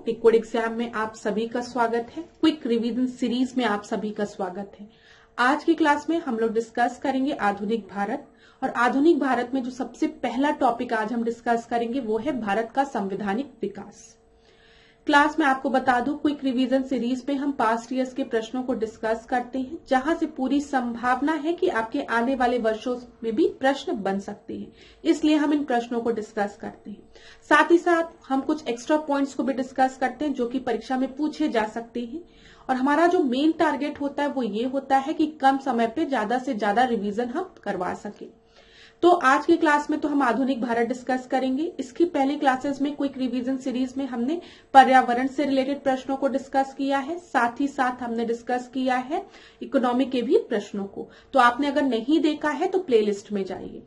Record exam में आप सभी का स्वागत है। क्विक रिवीजन सीरीज में आप सभी का स्वागत है। आज की क्लास में हम लोग डिस्कस करेंगे आधुनिक भारत, और आधुनिक भारत में जो सबसे पहला टॉपिक आज हम डिस्कस करेंगे वो है भारत का संवैधानिक विकास। क्लास में आपको बता दूं, क्विक रिवीजन सीरीज में हम पास्ट ईयर्स के प्रश्नों को डिस्कस करते हैं, जहां से पूरी संभावना है कि आपके आने वाले वर्षों में भी प्रश्न बन सकते हैं, इसलिए हम इन प्रश्नों को डिस्कस करते हैं। साथ ही साथ हम कुछ एक्स्ट्रा पॉइंट्स को भी डिस्कस करते हैं जो कि परीक्षा में पूछे जा सकते हैं, और हमारा जो मेन टारगेट होता है वो ये होता है कि कम समय पे ज्यादा से ज्यादा रिवीजन हम करवा सके। तो आज की क्लास में तो हम आधुनिक भारत डिस्कस करेंगे। इसकी पहली क्लासेस में क्विक रिवीजन सीरीज में हमने पर्यावरण से रिलेटेड प्रश्नों को डिस्कस किया है, साथ ही साथ हमने डिस्कस किया है इकोनॉमी के भी प्रश्नों को। तो आपने अगर नहीं देखा है तो प्लेलिस्ट में जाइए।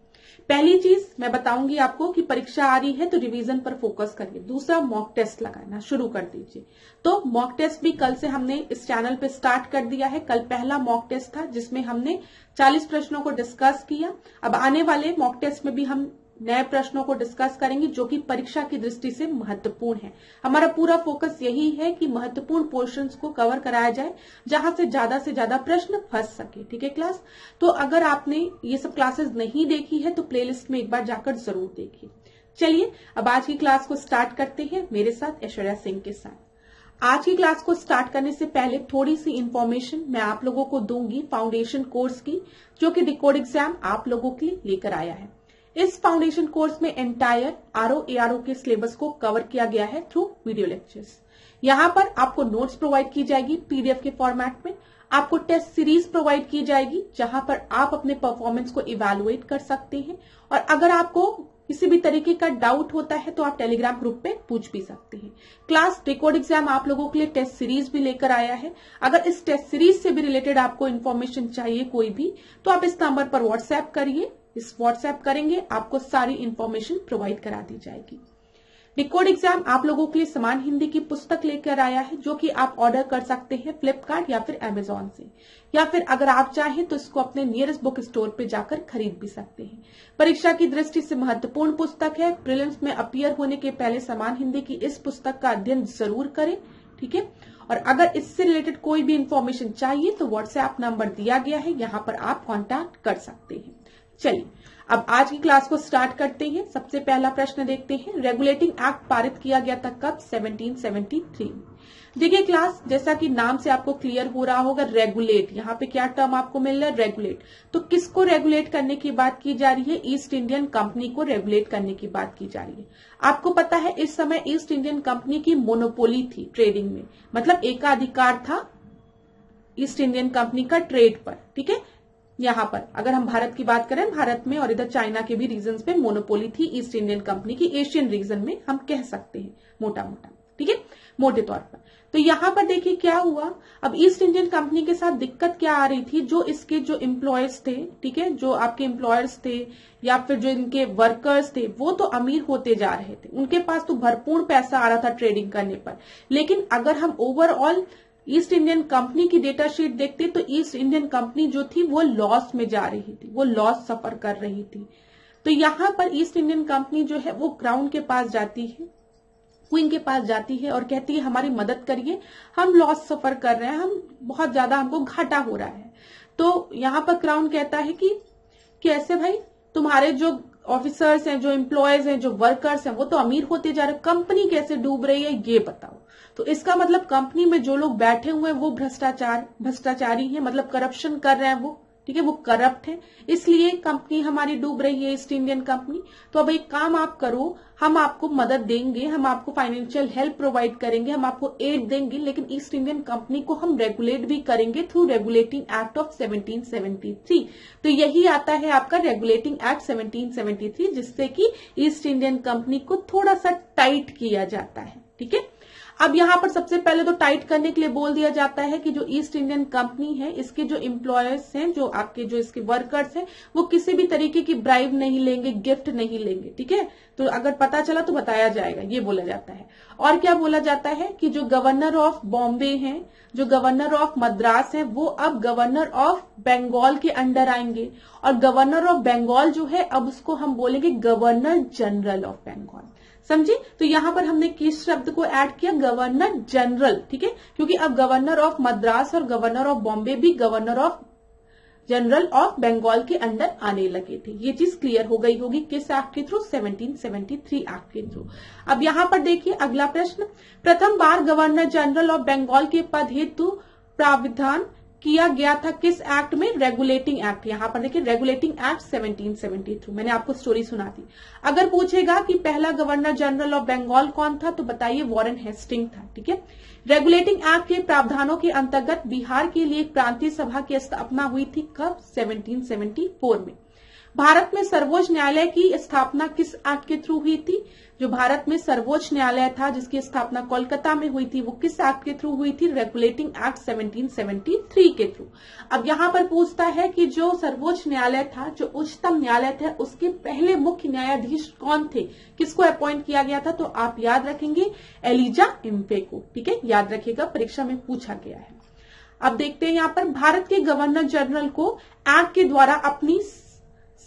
पहली चीज मैं बताऊंगी आपको कि परीक्षा आ रही है तो रिवीजन पर फोकस करिए। दूसरा, मॉक टेस्ट लगाना शुरू कर दीजिए। तो मॉक टेस्ट भी कल से हमने इस चैनल पे स्टार्ट कर दिया है। कल पहला मॉक टेस्ट था जिसमें हमने 40 प्रश्नों को डिस्कस किया। अब आने वाले मॉक टेस्ट में भी हम नए प्रश्नों को डिस्कस करेंगे जो कि परीक्षा की दृष्टि से महत्वपूर्ण है। हमारा पूरा फोकस यही है कि महत्वपूर्ण पोर्शंस को कवर कराया जाए जहां से ज्यादा प्रश्न फंस सके। ठीक है क्लास? तो अगर आपने ये सब क्लासेस नहीं देखी है तो प्लेलिस्ट में एक बार जाकर जरूर देखिए। चलिए अब आज की क्लास को स्टार्ट करते हैं मेरे साथ, ऐश्वर्या सिंह के साथ। आज की क्लास को स्टार्ट करने से पहले थोड़ी सी इंफॉर्मेशन मैं आप लोगों को दूंगी फाउंडेशन कोर्स की, जो कि रिकॉर्ड एग्जाम आप लोगों के लिए लेकर आया है। इस फाउंडेशन कोर्स में एंटायर आरओ के सिलेबस को कवर किया गया है थ्रू वीडियो लेक्चर्स। यहाँ पर आपको नोट्स प्रोवाइड की जाएगी पीडीएफ के फॉर्मेट में, आपको टेस्ट सीरीज प्रोवाइड की जाएगी जहां पर आप अपने परफॉर्मेंस को इवैल्यूएट कर सकते हैं, और अगर आपको किसी भी तरीके का डाउट होता है तो आप टेलीग्राम ग्रुप पे पूछ भी सकते हैं। क्लास रिकॉर्ड एग्जाम आप लोगों के लिए टेस्ट सीरीज भी लेकर आया है। अगर इस टेस्ट सीरीज से भी रिलेटेड आपको इन्फॉर्मेशन चाहिए कोई भी, तो आप इस नंबर पर व्हाट्सएप करिए। इस व्हाट्सएप करेंगे आपको सारी इंफॉर्मेशन प्रोवाइड करा दी जाएगी। रिकॉर्ड एग्जाम आप लोगों के लिए समान हिंदी की पुस्तक लेकर आया है, जो कि आप ऑर्डर कर सकते हैं फ्लिपकार्ट या फिर अमेजॉन से, या फिर अगर आप चाहें तो इसको अपने नियरेस्ट बुक स्टोर पे जाकर खरीद भी सकते हैं। परीक्षा की दृष्टि से महत्वपूर्ण पुस्तक है। प्रीलिम्स में अपीयर होने के पहले समान हिंदी की इस पुस्तक का अध्ययन जरूर करें। ठीक है? और अगर इससे रिलेटेड कोई भी इंफॉर्मेशन चाहिए तो व्हाट्सएप नंबर दिया गया है, यहाँ पर आप कॉन्टैक्ट कर सकते हैं। चलिए अब आज की क्लास को स्टार्ट करते हैं। सबसे पहला प्रश्न देखते हैं, रेगुलेटिंग एक्ट पारित किया गया था कब? 1773। देखिए क्लास, जैसा कि नाम से आपको क्लियर हो रहा होगा, रेगुलेट, यहाँ पे क्या टर्म आपको मिल रहा है? रेगुलेट। तो किसको रेगुलेट करने की बात की जा रही है? ईस्ट इंडियन कंपनी को रेगुलेट करने की बात की जा रही है। आपको पता है इस समय ईस्ट इंडियन कंपनी की मोनोपोली थी ट्रेडिंग में, मतलब एकाधिकार था ईस्ट इंडियन कंपनी का ट्रेड पर। ठीक है? यहाँ पर अगर हम भारत की बात करें, भारत में और इधर चाइना के भी रीजन पे मोनोपोली थी ईस्ट इंडियन कंपनी की, एशियन रीजन में हम कह सकते हैं मोटा मोटा। ठीक है? मोटे तौर पर। तो यहाँ पर देखिए क्या हुआ, अब ईस्ट इंडियन कंपनी के साथ दिक्कत क्या आ रही थी, जो इसके जो एम्प्लॉयज थे, ठीक है, जो आपके एम्प्लॉयर्स थे या फिर जो इनके वर्कर्स थे, वो तो अमीर होते जा रहे थे, उनके पास तो भरपूर पैसा आ रहा था ट्रेडिंग करने पर। लेकिन अगर हम ओवरऑल ईस्ट इंडियन कंपनी की डेटा शीट देखते तो ईस्ट इंडियन कंपनी जो थी वो लॉस में जा रही थी, वो लॉस सफर कर रही थी। तो यहाँ पर ईस्ट इंडियन कंपनी जो है वो क्राउन के पास जाती है, क्वीन के पास जाती है और कहती है हमारी मदद करिए, हम लॉस सफर कर रहे हैं, हम बहुत ज्यादा हमको घाटा हो रहा है। तो यहाँ पर क्राउन कहता है कि कैसे भाई, तुम्हारे जो ऑफिसर्स हैं, जो एम्प्लॉयज हैं, जो वर्कर्स हैं, वो तो अमीर होते जा रहे, कंपनी कैसे डूब रही है ये बताओ। तो इसका मतलब कंपनी में जो लोग बैठे हुए हैं वो भ्रष्टाचारी हैं, मतलब करप्शन कर रहे हैं वो। ठीक है? वो करप्ट है, इसलिए कंपनी हमारी डूब रही है ईस्ट इंडियन कंपनी। तो अब एक काम आप करो, हम आपको मदद देंगे, हम आपको फाइनेंशियल हेल्प प्रोवाइड करेंगे, हम आपको एड देंगे, लेकिन ईस्ट इंडियन कंपनी को हम रेगुलेट भी करेंगे थ्रू रेगुलेटिंग एक्ट ऑफ 1773। तो यही आता है आपका रेगुलेटिंग एक्ट 1773, जिससे कि ईस्ट इंडियन कंपनी को थोड़ा सा टाइट किया जाता है। ठीक है? अब यहाँ पर सबसे पहले तो टाइट करने के लिए बोल दिया जाता है कि जो ईस्ट इंडियन कंपनी है, इसके जो एम्प्लॉयर्स हैं, जो आपके जो इसके वर्कर्स हैं, वो किसी भी तरीके की ब्राइब नहीं लेंगे, गिफ्ट नहीं लेंगे। ठीक है? तो अगर पता चला तो बताया जाएगा, ये बोला जाता है। और क्या बोला जाता है कि जो गवर्नर ऑफ बॉम्बे हैं, जो गवर्नर ऑफ मद्रास हैं, वो अब गवर्नर ऑफ बंगाल के अंडर आएंगे, और गवर्नर ऑफ बंगाल जो है अब उसको हम बोलेंगे गवर्नर जनरल ऑफ बंगाल। समझे। तो यहाँ पर हमने किस शब्द को ऐड किया, गवर्नर जनरल, ठीक है, क्योंकि अब गवर्नर ऑफ मद्रास और गवर्नर ऑफ बॉम्बे भी governor of general of Bengal के अंडर आने लगे थे। ये चीज क्लियर हो गई होगी किस एक्ट के थ्रू, 1773 एक्ट के थ्रू। अब यहाँ पर देखिए अगला प्रश्न, प्रथम बार गवर्नर जनरल ऑफ बंगाल के पद हेतु प्राविधान किया गया था किस एक्ट में, रेगुलेटिंग एक्ट। यहाँ पर देखिए रेगुलेटिंग एक्ट 1773, मैंने आपको स्टोरी सुना दी। अगर पूछेगा कि पहला गवर्नर जनरल ऑफ बंगाल कौन था, तो बताइए वॉरेन हेस्टिंग था, ठीक है। रेगुलेटिंग एक्ट के प्रावधानों के अंतर्गत बिहार के लिए एक प्रांतीय सभा की स्थापना हुई थी, कब, 1774 में। भारत में सर्वोच्च न्यायालय की स्थापना किस एक्ट के थ्रू हुई थी, जो भारत में सर्वोच्च न्यायालय था जिसकी स्थापना कोलकाता में हुई थी, वो किस एक्ट के थ्रू हुई थी, रेगुलेटिंग एक्ट 1773 के थ्रू। अब यहाँ पर पूछता है कि जो सर्वोच्च न्यायालय था, जो उच्चतम न्यायालय था, उसके पहले मुख्य न्यायाधीश कौन थे, किसको अपॉइंट किया गया था, तो आप याद रखेंगे एलिजा इम्फे को, ठीक है, याद रखिएगा, परीक्षा में पूछा गया है। अब देखते हैं यहाँ पर भारत के गवर्नर जनरल को एक्ट के द्वारा अपनी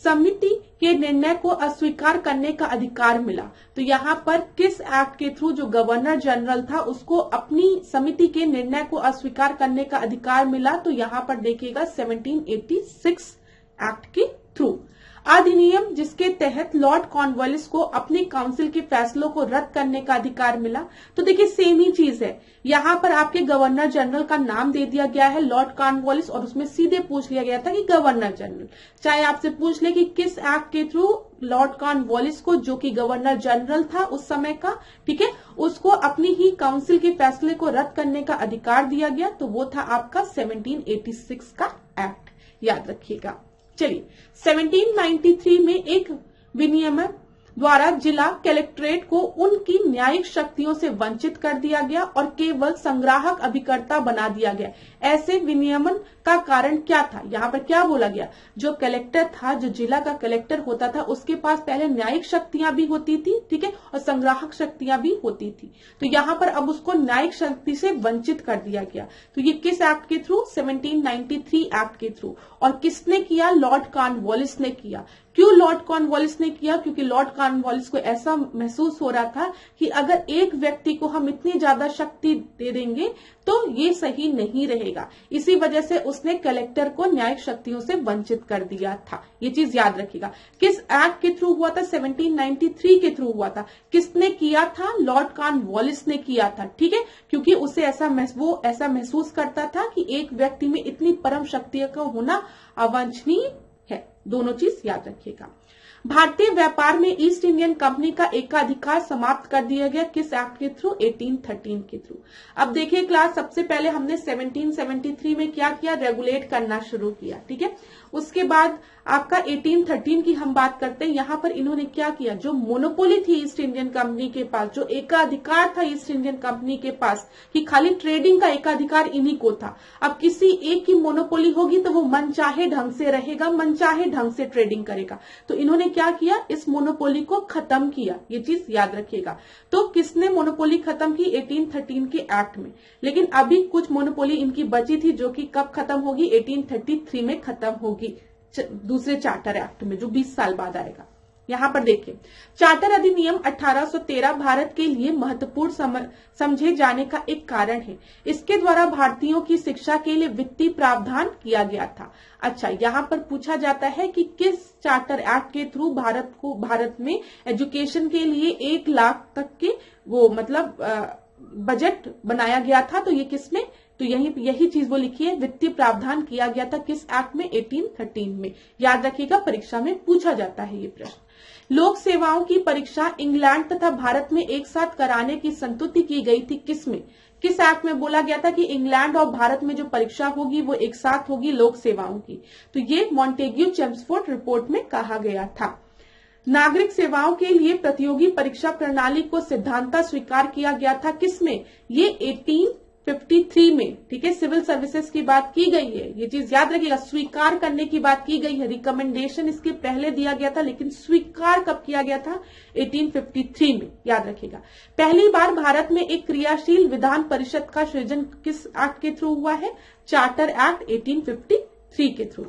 समिति के निर्णय को अस्वीकार करने का अधिकार मिला। तो यहाँ पर किस एक्ट के थ्रू जो गवर्नर जनरल था उसको अपनी समिति के निर्णय को अस्वीकार करने का अधिकार मिला, तो यहाँ पर देखिएगा 1786 एक्ट के थ्रू। अधिनियम जिसके तहत लॉर्ड कॉर्नवालिस को अपनी काउंसिल के फैसलों को रद्द करने का अधिकार मिला। तो देखिए सेम ही चीज है, यहाँ पर आपके गवर्नर जनरल का नाम दे दिया गया है लॉर्ड कॉर्नवालिस, और उसमें सीधे पूछ लिया गया था कि गवर्नर जनरल। चाहे आपसे पूछ ले कि किस एक्ट के थ्रू लॉर्ड कॉर्नवालिस को, जो कि गवर्नर जनरल था उस समय का, ठीक है, उसको अपनी ही काउंसिल के फैसले को रद्द करने का अधिकार दिया गया, तो वो था आपका 1786 का एक्ट, याद रखिएगा। चलिए 1793 में एक विनियमन द्वारा जिला कलेक्ट्रेट को उनकी न्यायिक शक्तियों से वंचित कर दिया गया और केवल संग्राहक अभिकर्ता बना दिया गया। ऐसे विनियमन का कारण क्या था, यहाँ पर क्या बोला गया, जो कलेक्टर था, जो जिला का कलेक्टर होता था, उसके पास पहले न्यायिक शक्तियां भी होती थी, ठीक है, और संग्राहक शक्तियां भी होती थी। तो यहाँ पर अब उसको न्यायिक शक्ति से वंचित कर दिया गया। तो ये किस एक्ट के थ्रू, 1793 एक्ट के थ्रू। और किसने किया, लॉर्ड कॉर्नवालिस ने किया। क्यों लॉर्ड कॉर्नवालिस ने किया, क्योंकि लॉर्ड कॉर्नवालिस को ऐसा महसूस हो रहा था कि अगर एक व्यक्ति को हम इतनी ज्यादा शक्ति दे देंगे तो ये सही नहीं रहेगा। इसी वजह से उसने कलेक्टर को न्यायिक शक्तियों से वंचित कर दिया था। ये चीज याद रखिएगा। किस एक्ट के थ्रू हुआ था, 1793 के थ्रू हुआ था। किसने किया था, लॉर्ड कॉर्नवालिस ने किया था, ठीक है, क्योंकि उसे वो ऐसा महसूस करता था कि एक व्यक्ति में इतनी परम शक्ति का होना अवांछनीय है। दोनों चीज याद रखिएगा। भारतीय व्यापार में ईस्ट इंडियन कंपनी का एकाधिकार समाप्त कर दिया गया किस एक्ट के थ्रू, 1813 के थ्रू। अब देखिए क्लास, सबसे पहले हमने 1773 में क्या किया, रेगुलेट करना शुरू किया, ठीक है। उसके बाद आपका 1813 की हम बात करते हैं। यहाँ पर इन्होंने क्या किया, जो मोनोपोली थी ईस्ट इंडियन कंपनी के पास, जो एकाधिकार था ईस्ट इंडियन कंपनी के पास कि खाली ट्रेडिंग का एकाधिकार इन्हीं को था। अब किसी एक की मोनोपोली होगी तो वो मनचाहे ढंग से रहेगा, मनचाहे ढंग से ट्रेडिंग करेगा। तो इन्होंने क्या किया, इस मोनोपोली को खत्म किया। ये चीज याद रखिएगा। तो किसने मोनोपोली खत्म की, 1813 के एक्ट में। लेकिन अभी कुछ मोनोपोली इनकी बची थी जो कि कब खत्म होगी, 1833 में खत्म होगी, दूसरे चार्टर एक्ट में, जो 20 साल बाद आएगा। यहाँ पर देखिए, चार्टर अधिनियम 1813 भारत के लिए महत्वपूर्ण समझे जाने का एक कारण है। इसके द्वारा भारतीयों की शिक्षा के लिए वित्तीय प्रावधान किया गया था। अच्छा, यहाँ पर पूछा जाता है कि किस चार्टर एक्ट के थ्रू भारत में एजुकेशन के लिए 1 लाख तक के वो मतलब बजट बनाया गया था। तो ये किसमें, तो यही चीज वो लिखी है, वित्तीय प्रावधान किया गया था किस एक्ट में, 1813 में। याद रखिएगा, परीक्षा में पूछा जाता है ये प्रश्न। लोक सेवाओं की परीक्षा इंग्लैंड तथा भारत में एक साथ कराने की संतुति की गई थी किसमें, किस एक्ट में बोला गया था कि इंग्लैंड और भारत में जो परीक्षा होगी वो एक साथ होगी लोक सेवाओं की। तो ये मॉन्टेग्यू चेम्सफोर्ड रिपोर्ट में कहा गया था। नागरिक सेवाओं के लिए प्रतियोगी परीक्षा प्रणाली को सिद्धांततः स्वीकार किया गया था किसमें, ये 1853 में, ठीक है। सिविल सर्विसेज की बात की गई है, ये चीज याद रखिएगा, स्वीकार करने की बात की गई है। रिकमेंडेशन इसके पहले दिया गया था, लेकिन स्वीकार कब किया गया था, 1853 में, याद रखिएगा। पहली बार भारत में एक क्रियाशील विधान परिषद का सृजन किस एक्ट के थ्रू हुआ है, चार्टर एक्ट 1853 के थ्रू।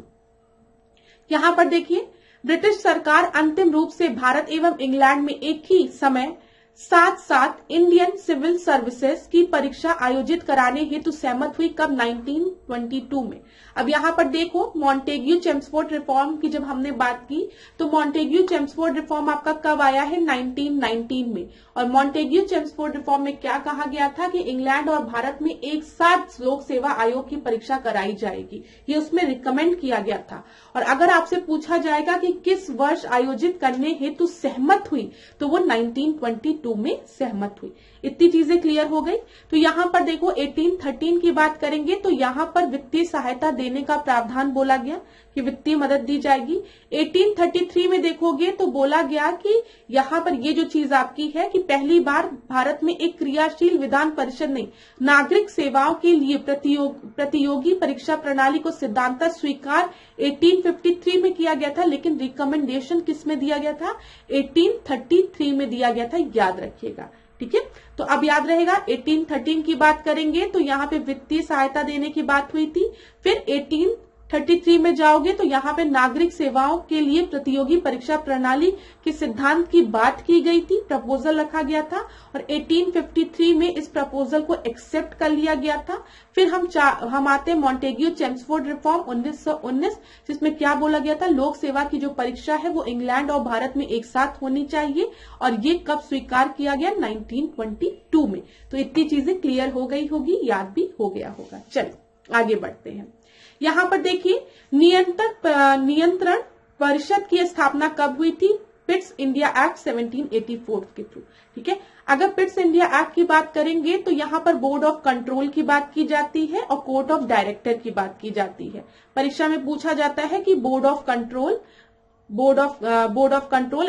यहां पर देखिए, ब्रिटिश सरकार अंतिम रूप से भारत एवं इंग्लैंड में एक ही समय साथ साथ इंडियन सिविल सर्विसेज की परीक्षा आयोजित कराने हेतु सहमत हुई कब? 1922 में। अब यहाँ पर देखो, मॉन्टेग्यू चेम्सफोर्ड रिफॉर्म की जब हमने बात की तो मॉन्टेग्यू चेम्सफोर्ड रिफॉर्म आपका कब आया है? 1919 में। और मॉन्टेग्यू चेम्सफोर्ड रिफॉर्म में क्या कहा गया था कि इंग्लैंड और भारत में एक साथ लोक सेवा आयोग की परीक्षा कराई जाएगी, ये उसमें रिकमेंड किया गया था। और अगर आपसे पूछा जाएगा कि किस वर्ष आयोजित करने हेतु सहमत हुई, तो वो 1922 में सहमत हुई। इतनी चीजें क्लियर हो गई। तो यहां पर देखो 1813 की बात करेंगे तो यहां पर वित्तीय सहायता देने का प्रावधान बोला गया कि वित्तीय मदद दी जाएगी। 1833 में देखोगे तो बोला गया कि यहां पर ये जो चीज आपकी है कि पहली बार भारत में एक क्रियाशील विधान परिषद ने नागरिक सेवाओं के लिए प्रतियोगी परीक्षा प्रणाली को सिद्धांततः स्वीकार 1853 में किया गया था, लेकिन रिकमेंडेशन किस में दिया गया था? 1833 में दिया गया था, याद रखिएगा। ठीक है, तो अब याद रहेगा 1813 की बात करेंगे तो यहाँ पे वित्तीय सहायता देने की बात हुई थी। फिर 1833 में जाओगे तो यहाँ पे नागरिक सेवाओं के लिए प्रतियोगी परीक्षा प्रणाली के सिद्धांत की बात की गई थी, प्रपोजल रखा गया था और 1853 में इस प्रपोजल को एक्सेप्ट कर लिया गया था। फिर हम आते हैं मॉन्टेग्यू चेम्सफोर्ड रिफॉर्म 1919, जिसमें क्या बोला गया था? लोक सेवा की जो परीक्षा है वो इंग्लैंड और भारत में एक साथ होनी चाहिए और ये कब स्वीकार किया गया? 1922 में। तो इतनी चीजें क्लियर हो गई होगी, याद भी हो गया होगा। चलिए आगे बढ़ते हैं। यहां पर देखिए नियंत्रण परिषद की स्थापना कब हुई थी? पिट्स इंडिया एक्ट 1784 के थ्रू। ठीक है, अगर पिट्स इंडिया एक्ट की बात करेंगे तो यहां पर बोर्ड ऑफ कंट्रोल की बात की जाती है और कोर्ट ऑफ डायरेक्टर की बात की जाती है। परीक्षा में पूछा जाता है कि board of control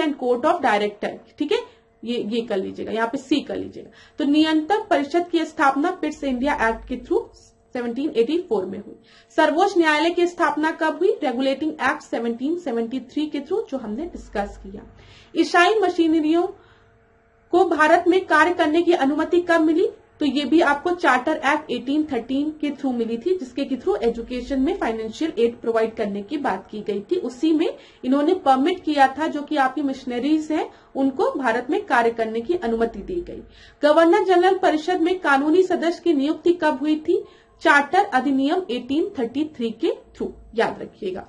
and court of director. ठीक है, ये कर लीजिएगा, यहाँ पे सी कर लीजिएगा। तो नियंत्रण परिषद की स्थापना पिट्स इंडिया एक्ट के थ्रू 1784 में हुई। सर्वोच्च न्यायालय की स्थापना कब हुई? रेगुलेटिंग एक्ट 1773 के थ्रू, जो हमने डिस्कस किया। ईसाई मशीनरियों को भारत में कार्य करने की अनुमति कब मिली? तो ये भी आपको चार्टर एक्ट 1813 के थ्रू मिली थी, जिसके के थ्रू एजुकेशन में फाइनेंशियल एड प्रोवाइड करने की बात की गई थी। उसी में इन्होंने परमिट किया था जो कि आपकी मिशनरीज हैं उनको भारत में कार्य करने की अनुमति दी गई। गवर्नर जनरल परिषद में कानूनी सदस्य की नियुक्ति कब हुई थी? चार्टर अधिनियम 1833 के थ्रू, याद रखिएगा।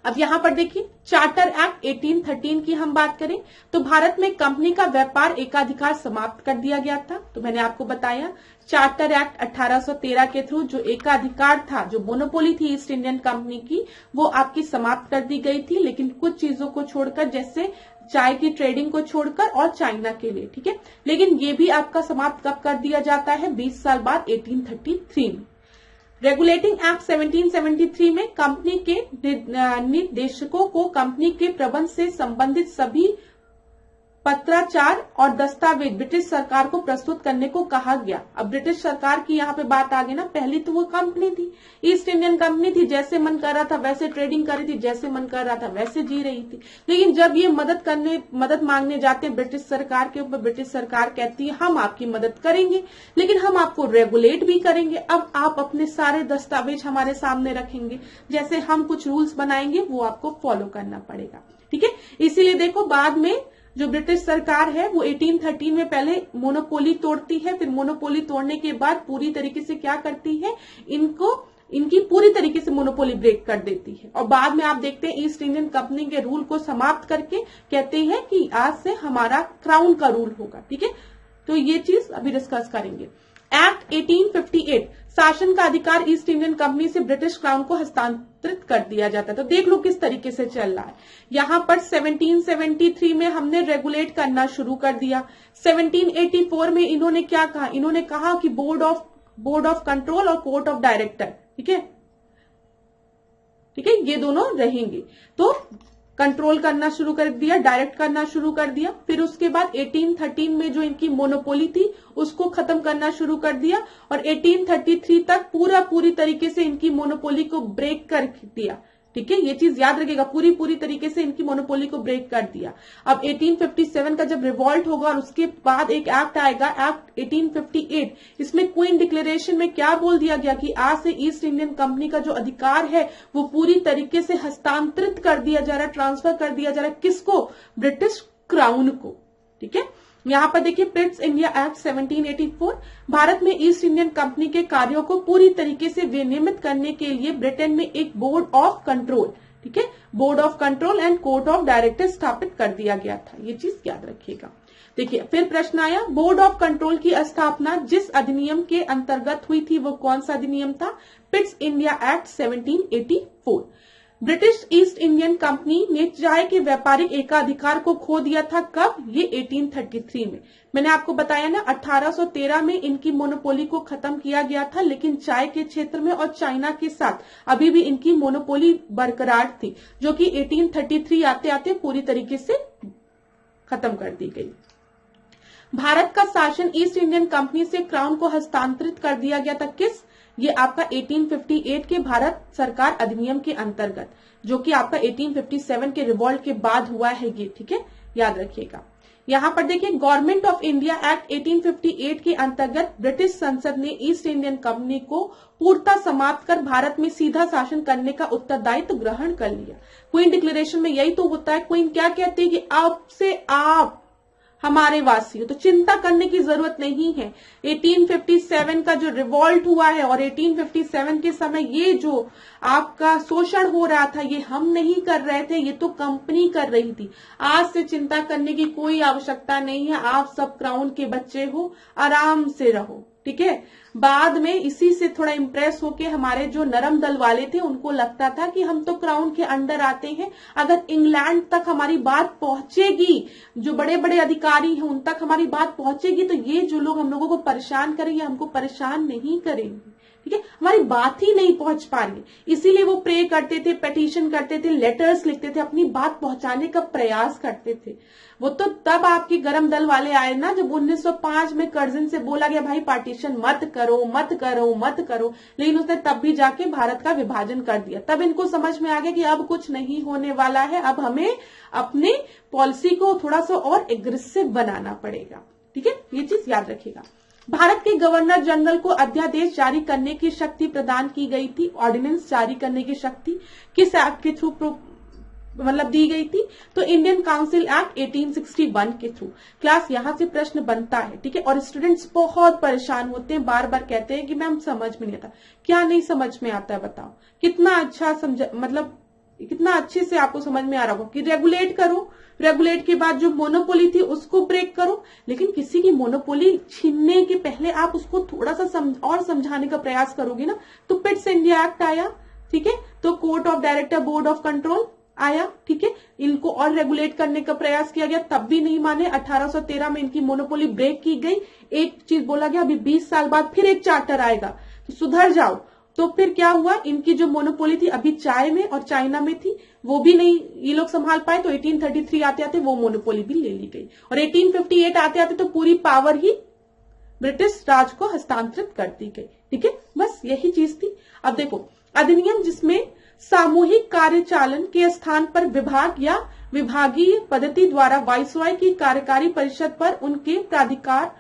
अब यहां पर देखिए चार्टर एक्ट 1813 की हम बात करें तो भारत में कंपनी का व्यापार एकाधिकार समाप्त कर दिया गया था। तो मैंने आपको बताया चार्टर एक्ट 1813 के थ्रू जो एकाधिकार था, जो मोनोपोली थी ईस्ट इंडियन कंपनी की, वो आपकी समाप्त कर दी गई थी, लेकिन कुछ चीजों को छोड़कर, जैसे चाय की ट्रेडिंग को छोड़कर और चाइना के लिए। ठीक है, लेकिन ये भी आपका समाप्त कब कर दिया जाता है? 20 साल बाद 1833 में। रेगुलेटिंग एक्ट 1773 में कंपनी के निदेशकों को कंपनी के प्रबंध से संबंधित सभी पत्राचार और दस्तावेज ब्रिटिश सरकार को प्रस्तुत करने को कहा गया। अब ब्रिटिश सरकार की यहाँ पे बात आ गई ना, पहली तो वो कंपनी थी, ईस्ट इंडियन कंपनी थी, जैसे मन कर रहा था वैसे ट्रेडिंग कर रही थी, जैसे मन कर रहा था वैसे जी रही थी। लेकिन जब ये मदद मांगने जाते हैं ब्रिटिश सरकार के ऊपर, ब्रिटिश सरकार कहती है हम आपकी मदद करेंगे लेकिन हम आपको रेगुलेट भी करेंगे। अब आप अपने सारे दस्तावेज हमारे सामने रखेंगे, जैसे हम कुछ रूल्स बनाएंगे वो आपको फॉलो करना पड़ेगा। ठीक है, इसीलिए देखो बाद में जो ब्रिटिश सरकार है वो 1813 में पहले मोनोपोली तोड़ती है, फिर मोनोपोली तोड़ने के बाद पूरी तरीके से क्या करती है, इनकी पूरी तरीके से मोनोपोली ब्रेक कर देती है। और बाद में आप देखते हैं ईस्ट इंडियन कंपनी के रूल को समाप्त करके कहते हैं कि आज से हमारा क्राउन का रूल होगा। ठीक है, तो ये चीज अभी डिस्कस करेंगे। एक्ट 1858 शासन का अधिकार ईस्ट इंडियन कंपनी से ब्रिटिश क्राउन को हस्तांतरित कर दिया जाता है। तो देख लो किस तरीके से चल रहा है। यहाँ पर 1773 में हमने रेगुलेट करना शुरू कर दिया। 1784 में इन्होंने क्या कहा? इन्होंने कहा कि बोर्ड ऑफ कंट्रोल और कोर्ट ऑफ डायरेक्टर, ठीक है, ये दोनों रहेंगे। तो कंट्रोल करना शुरू कर दिया, डायरेक्ट करना शुरू कर दिया। फिर उसके बाद 1813 में जो इनकी मोनोपोली थी उसको खत्म करना शुरू कर दिया और 1833 तक पूरी तरीके से इनकी मोनोपोली को ब्रेक कर दिया। ठीक है, ये चीज याद रखिएगा, पूरी तरीके से इनकी मोनोपोली को ब्रेक कर दिया। अब 1857 का जब रिवॉल्ट होगा और उसके बाद एक एक्ट आएगा, एक्ट 1858, इसमें क्वीन डिक्लेरेशन में क्या बोल दिया गया कि आज से ईस्ट इंडियन कंपनी का जो अधिकार है वो पूरी तरीके से हस्तांतरित कर दिया जा रहा है, ट्रांसफर कर दिया जा रहा है। किसको? ब्रिटिश क्राउन को। ठीक है, यहाँ पर देखिए पिट्स इंडिया एक्ट 1784, भारत में ईस्ट इंडियन कंपनी के कार्यों को पूरी तरीके से विनियमित करने के लिए ब्रिटेन में एक बोर्ड ऑफ कंट्रोल, ठीक है, board of control and court of director स्थापित कर दिया गया था। ये चीज याद रखिएगा। देखिए फिर प्रश्न आया, बोर्ड ऑफ कंट्रोल की स्थापना जिस अधिनियम के अंतर्गत हुई थी वो कौन सा अधिनियम था? Pitt's India act 1784। British east Indian company ने चाय के व्यापारिक एकाधिकार को खो दिया था कब? ये 1833 में। मैंने आपको बताया ना 1813 में इनकी मोनोपोली को खत्म किया गया था, लेकिन चाय के क्षेत्र में और चाइना के साथ अभी भी इनकी मोनोपोली बरकरार थी, जो कि 1833 आते आते पूरी तरीके से खत्म कर दी गई। भारत का शासन ईस्ट इंडियन कंपनी से क्राउन को हस्तांतरित कर दिया गया था किस? ये आपका 1858 के भारत सरकार अधिनियम के अंतर्गत, जो कि आपका 1857 के रिवॉल्ट के बाद हुआ है ये, ठीक है, याद रखिएगा। यहाँ पर देखिए गवर्नमेंट ऑफ इंडिया एक्ट 1858 के अंतर्गत ब्रिटिश संसद ने ईस्ट इंडियन कंपनी को पूर्णतः समाप्त कर भारत में सीधा शासन करने का उत्तरदायित्व ग्रहण कर लिया। क्वीन डिक्लेरेशन में यही तो होता है। क्वीन क्या कहती है कि अब से आप हमारे वासी हो, तो चिंता करने की जरूरत नहीं है। 1857 का जो रिवॉल्ट हुआ है और 1857 के समय ये जो आपका शोषण हो रहा था ये हम नहीं कर रहे थे, ये तो कंपनी कर रही थी। आज से चिंता करने की कोई आवश्यकता नहीं है। आप सब क्राउन के बच्चे हो, आराम से रहो, ठीक है। बाद में इसी से थोड़ा इंप्रेस होके हमारे जो नरम दल वाले थे उनको लगता था कि हम तो क्राउन के अंडर आते हैं, अगर इंग्लैंड तक हमारी बात पहुंचेगी, जो बड़े बड़े अधिकारी हैं उन तक हमारी बात पहुंचेगी, तो ये जो लोग हम लोगों को परेशान करेंगे हमको परेशान नहीं करेंगे, ठीक है। हमारी बात ही नहीं पहुंच पा रही, इसीलिए वो प्रे करते थे, पेटिशन करते थे, लेटर्स लिखते थे, अपनी बात पहुंचाने का प्रयास करते थे। वो तो तब आपके गरम दल वाले आए ना, जब 1905 में कर्जन से बोला गया भाई पार्टीशन मत करो मत करो मत करो, लेकिन उसने तब भी जाके भारत का विभाजन कर दिया। तब इनको समझ में आ गया कि अब कुछ नहीं होने वाला है, अब हमें अपने पॉलिसी को थोड़ा सा और एग्रेसिव बनाना पड़ेगा, ठीक है। ये चीज याद रखिएगा। भारत के गवर्नर जनरल को अध्यादेश जारी करने की शक्ति प्रदान की गई थी। ऑर्डिनेंस जारी करने की शक्ति किस एक्ट के थ्रू मतलब दी गई थी? तो इंडियन काउंसिल एक्ट 1861 के थ्रू। क्लास यहां से प्रश्न बनता है, ठीक है। और स्टूडेंट्स बहुत परेशान होते हैं, बार बार कहते हैं कि मैम समझ में नहीं आता। क्या नहीं समझ में आता है बताओ? कितना अच्छा समझ, मतलब कितना अच्छे से आपको समझ में आ रहा होगा कि रेगुलेट करो, रेगुलेट के बाद जो मोनोपोली थी उसको ब्रेक करो, लेकिन किसी की मोनोपोली छीनने के पहले आप उसको थोड़ा सा और समझाने का प्रयास करोगे ना। तो पिट्स इंडिया एक्ट आया, ठीक है, तो court of director board of control आया, ठीक है। इनको और रेगुलेट करने का प्रयास किया गया, तब भी नहीं माने। 1813 में इनकी मोनोपोली ब्रेक की गई। एक चीज बोला गया अभी 20 साल बाद फिर एक चार्टर आएगा, तो सुधर जाओ। तो फिर क्या हुआ, इनकी जो मोनोपोली थी अभी चाय में और चाइना में थी, वो भी नहीं ये लोग संभाल पाए, तो 1833 आते आते वो मोनोपोली भी ले ली गई, और 1858 आते आते तो पूरी पावर ही ब्रिटिश राज को हस्तांतरित कर दी गई, ठीक है। बस यही चीज थी। अब देखो अधिनियम जिसमें सामूहिक कार्यचालन के स्थान पर विभाग या विभागीय पद्धति द्वारा वाइसरॉय की कार्यकारी परिषद पर उनके प्राधिकार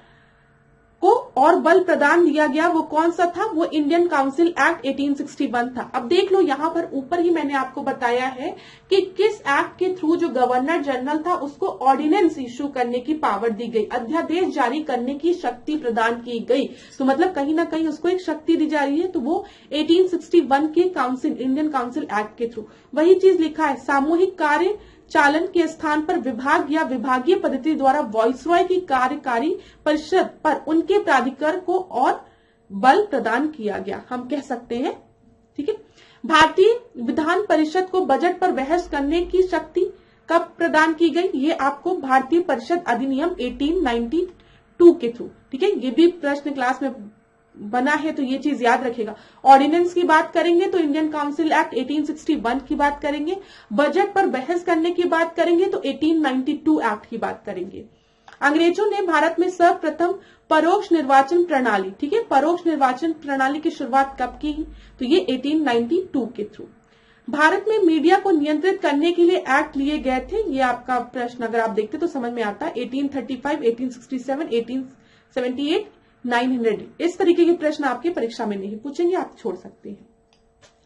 को और बल प्रदान दिया गया, वो कौन सा था? वो इंडियन काउंसिल एक्ट 1861 था। अब देख लो यहाँ पर ऊपर ही मैंने आपको बताया है कि किस एक्ट के थ्रू जो गवर्नर जनरल था उसको ऑर्डिनेंस इश्यू करने की पावर दी गई, अध्यादेश जारी करने की शक्ति प्रदान की गई। तो मतलब कहीं ना कहीं उसको एक शक्ति दी जा रही है, तो वो 1861 के काउंसिल, इंडियन काउंसिल एक्ट के थ्रू। वही चीज लिखा है, सामूहिक कार्य चालन के स्थान पर विभाग या विभागीय पद्धति द्वारा वाइसरॉय की कार्यकारी परिषद पर उनके प्राधिकार को और बल प्रदान किया गया, हम कह सकते हैं, ठीक है। भारतीय विधान परिषद को बजट पर बहस करने की शक्ति कब प्रदान की गई? ये आपको भारतीय परिषद अधिनियम 1892 के थ्रू, ठीक है। ये भी प्रश्न क्लास में बना है, तो ये चीज याद रखेगा। ऑर्डिनेंस की बात करेंगे तो इंडियन काउंसिल एक्ट 1861 की बात करेंगे, बजट पर बहस करने की बात करेंगे तो 1892 एक्ट की बात करेंगे। अंग्रेजों ने भारत में सर्वप्रथम परोक्ष निर्वाचन प्रणाली, ठीक है, परोक्ष निर्वाचन प्रणाली की शुरुआत कब की? तो ये 1892 के थ्रू। भारत में मीडिया को नियंत्रित करने के लिए एक्ट लिए गए थे, ये आपका प्रश्न अगर आप देखते तो समझ में आता है। 1835, 1867, 1878, 900, इस तरीके के प्रश्न आपके परीक्षा में नहीं पूछेंगे, आप छोड़ सकते हैं।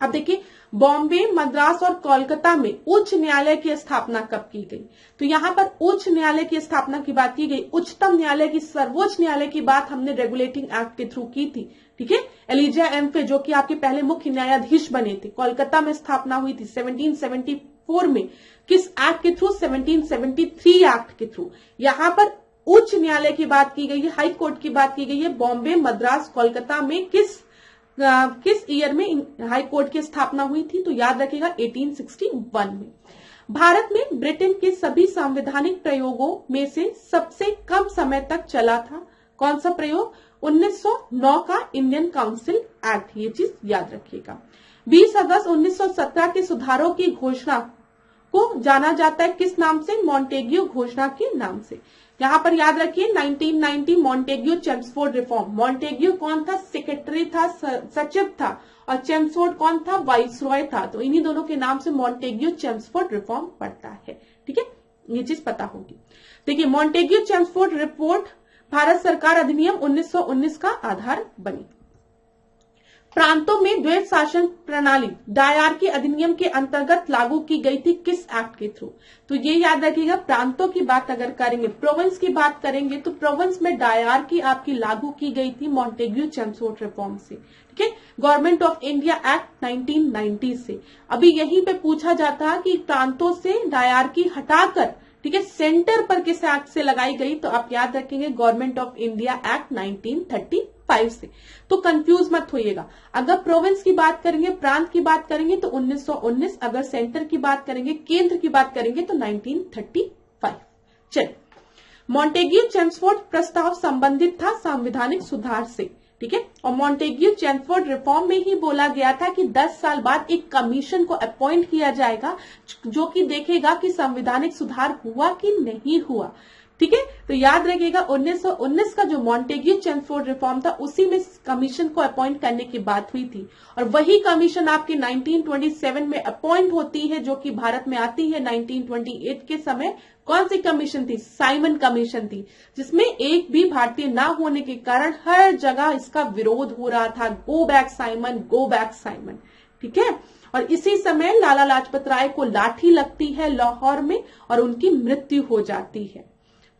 अब देखिए, बॉम्बे, मद्रास और कोलकाता में उच्च न्यायालय की स्थापना कब की गई? तो यहाँ पर उच्च न्यायालय की स्थापना की बात की गई। उच्चतम न्यायालय की, सर्वोच्च न्यायालय की बात हमने रेगुलेटिंग एक्ट के थ्रू की थी। ठीक है, एलिजा एम्फे जो कि आपके पहले मुख्य न्यायाधीश बने थे, कोलकाता में स्थापना हुई थी 1774 में। किस एक्ट के थ्रू? 1773 एक्ट के थ्रू। यहाँ पर उच्च न्यायालय की बात की गई है, हाई कोर्ट की बात की गई है। बॉम्बे, मद्रास, कोलकाता में किस ईयर में हाई कोर्ट की स्थापना हुई थी? तो याद रखिएगा 1861 में। भारत में ब्रिटेन के सभी संवैधानिक प्रयोगों में से सबसे कम समय तक चला था कौन सा प्रयोग? 1909 का इंडियन काउंसिल एक्ट। ये चीज याद रखिएगा। 20 अगस्त 1917 के सुधारों की घोषणा को जाना जाता है किस नाम से? मॉन्टेग्यू घोषणा के नाम से। यहां पर याद रखिए 1990 मॉन्टेग्यू चेम्सफोर्ड रिफॉर्म। मॉन्टेग्यू कौन था? सेक्रेटरी था, सचिव था, और चेम्सफोर्ड कौन था? वाइसरॉय था। तो इन्हीं दोनों के नाम से मॉन्टेग्यू चेम्सफोर्ड रिफॉर्म पड़ता है। ठीक है, ये चीज पता होगी। देखिए, मॉन्टेग्यू चेम्सफोर्ड रिपोर्ट भारत सरकार अधिनियम 1919 का आधार बनी। प्रांतों में द्वैत शासन प्रणाली डायरकी अधिनियम के अंतर्गत लागू की गई थी किस एक्ट के थ्रू? तो ये याद रखिएगा, प्रांतों की बात अगर करेंगे, प्रोविंस की बात करेंगे, तो प्रोविंस में डायरकी आपकी लागू की गई थी मॉन्टेग्यू चेम्सफोर्ड रिफॉर्म से। ठीक है, गवर्नमेंट ऑफ इंडिया एक्ट 1990 से। अभी यहीं पे पूछा जाता है कि प्रांतों से डायरकी हटाकर, ठीक है, सेंटर पर किस एक्ट से लगाई गई? तो आप याद रखेंगे गवर्नमेंट ऑफ इंडिया एक्ट 1935 से। तो कंफ्यूज मत होइएगा। अगर प्रोविंस की बात करेंगे, प्रांत की बात करेंगे तो 1919, अगर सेंटर की बात करेंगे, केंद्र की बात करेंगे तो 1935। चलिए, मॉन्टेग्यू चेम्सफोर्ड प्रस्ताव संबंधित था संवैधानिक सुधार से। ठीक है, और मॉन्टेग्यू चेम्सफोर्ड रिफॉर्म में ही बोला गया था कि 10 साल बाद एक कमीशन को अपॉइंट किया जाएगा जो कि देखेगा कि संवैधानिक सुधार हुआ कि नहीं हुआ। ठीक है, तो याद रखिएगा 1919 का जो मॉन्टेग्यू चेम्सफोर्ड रिफॉर्म था उसी में कमीशन को अपॉइंट करने की बात हुई थी, और वही कमीशन आपके 1927 में अपॉइंट होती है जो कि भारत में आती है 1928 के समय। कौन सी कमीशन थी? साइमन कमीशन थी, जिसमें एक भी भारतीय ना होने के कारण हर जगह इसका विरोध हो रहा था। Go back Simon, go back Simon. ठीक है, और इसी समय लाला लाजपत राय को लाठी लगती है लाहौर में और उनकी मृत्यु हो जाती है।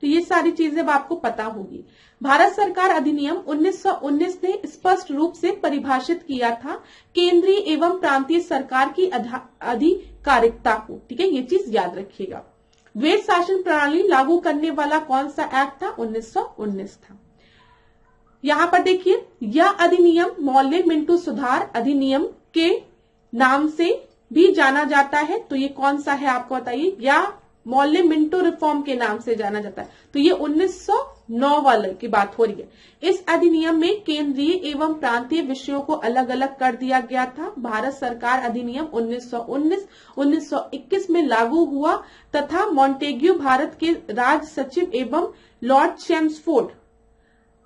तो ये सारी चीजें अब आपको पता होगी। भारत सरकार अधिनियम 1919 ने स्पष्ट रूप से परिभाषित किया था केंद्रीय एवं प्रांतीय सरकार की अधिकारिकता को। ठीक है, ये चीज याद रखिएगा। द्वैत शासन प्रणाली लागू करने वाला कौन सा एक्ट था? 1919 था। यहां पर देखिए, यह अधिनियम मौल्य मिंटो सुधार अधिनियम के नाम से भी जाना जाता है। तो ये कौन सा है आपको बताइए? या मौल्य मिंटो रिफॉर्म के नाम से जाना जाता है। तो ये 1909 वाले की बात हो रही है। इस अधिनियम में केंद्रीय एवं प्रांतीय विषयों को अलग अलग कर दिया गया था। भारत सरकार अधिनियम 1919 1921 में लागू हुआ तथा मॉन्टेग्यू भारत के राज सचिव एवं लॉर्ड चेम्सफोर्ड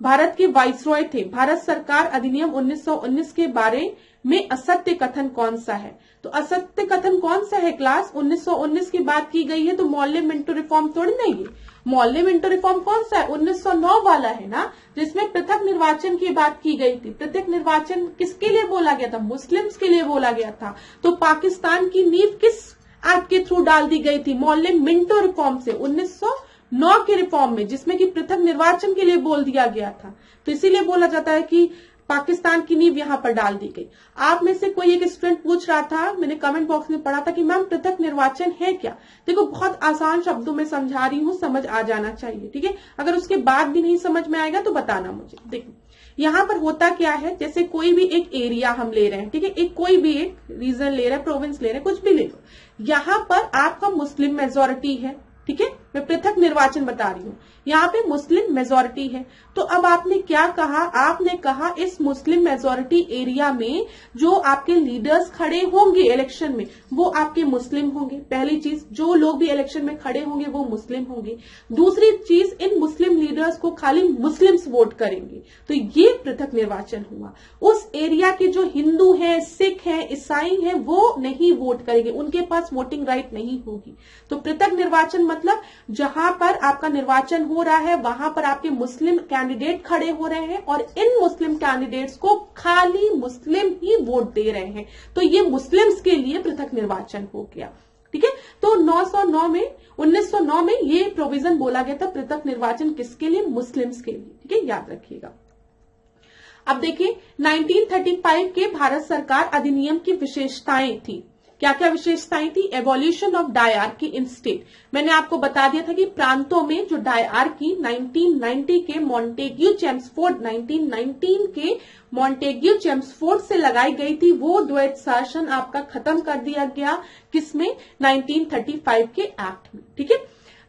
भारत के वाइसरॉय थे। भारत सरकार अधिनियम 1919 के बारे में असत्य कथन कौन सा है? तो असत्य कथन कौन सा है क्लास? 1919 की बात की गई है तो मौल्य मिंटो रिफॉर्म थोड़ी नहीं है। मौल्य मिंटो रिफॉर्म कौन सा है? 1909 वाला है ना, जिसमें पृथक निर्वाचन की बात की गई थी। पृथक निर्वाचन किसके लिए बोला गया था? मुस्लिम्स के लिए बोला गया था। तो पाकिस्तान की नींव किस एक्ट के थ्रू डाल दी गई थी? मौल्य मिंटो रिफॉर्म से, 1909 के रिफॉर्म में, जिसमें कि पृथक निर्वाचन के लिए बोल दिया गया था। तो इसीलिए बोला जाता है कि पाकिस्तान की नींव यहां पर डाल दी गई। आप में से कोई एक स्टूडेंट पूछ रहा था, मैंने कमेंट बॉक्स में पढ़ा था कि मैम पृथक निर्वाचन है क्या? देखो, बहुत आसान शब्दों में समझा रही हूं, समझ आ जाना चाहिए। ठीक है, अगर उसके बाद भी नहीं समझ में आएगा तो बताना मुझे। देखो, यहाँ पर होता क्या है, जैसे कोई भी एक एरिया हम ले रहे हैं, ठीक है, एक कोई भी एक रीजन ले रहे हैं, प्रोविंस ले रहे हैं, कुछ भी ले लो। यहाँ पर आपका मुस्लिम मेजोरिटी है। ठीक है, मैं पृथक निर्वाचन बता रही हूँ। यहाँ पे मुस्लिम मेजोरिटी है। तो अब आपने क्या कहा? आपने कहा इस मुस्लिम मेजोरिटी एरिया में जो आपके लीडर्स खड़े होंगे इलेक्शन में वो आपके मुस्लिम होंगे। पहली चीज, जो लोग भी इलेक्शन में खड़े होंगे वो मुस्लिम होंगे। दूसरी चीज, इन मुस्लिम लीडर्स को खाली मुस्लिम्स वोट करेंगे। तो ये पृथक निर्वाचन हुआ। उस एरिया के जो हिंदू हैं, सिख हैं, ईसाई हैं, वो नहीं वोट करेंगे, उनके पास वोटिंग राइट नहीं होगी। तो पृथक निर्वाचन मतलब जहां पर आपका निर्वाचन हो रहा है वहां पर आपके मुस्लिम कैंडिडेट खड़े हो रहे हैं और इन मुस्लिम कैंडिडेट्स को खाली मुस्लिम ही वोट दे रहे हैं, तो ये मुस्लिम्स के लिए पृथक निर्वाचन हो गया। ठीक है, तो 1909 में ये प्रोविजन बोला गया था, पृथक निर्वाचन किसके लिए? मुस्लिम्स के लिए। ठीक है, याद रखिएगा। अब देखिए 1935 के भारत सरकार अधिनियम की विशेषताएं थी। क्या क्या विशेषताएं थी? Evolution of dyarchy in state. मैंने आपको बता दिया था कि प्रांतों में जो डायआर्की 1919 के मॉन्टेग्यू चेम्सफोर्ड से लगाई गई थी, वो द्वैत शासन आपका खत्म कर दिया गया। किसमें? 1935 के एक्ट में। ठीक है,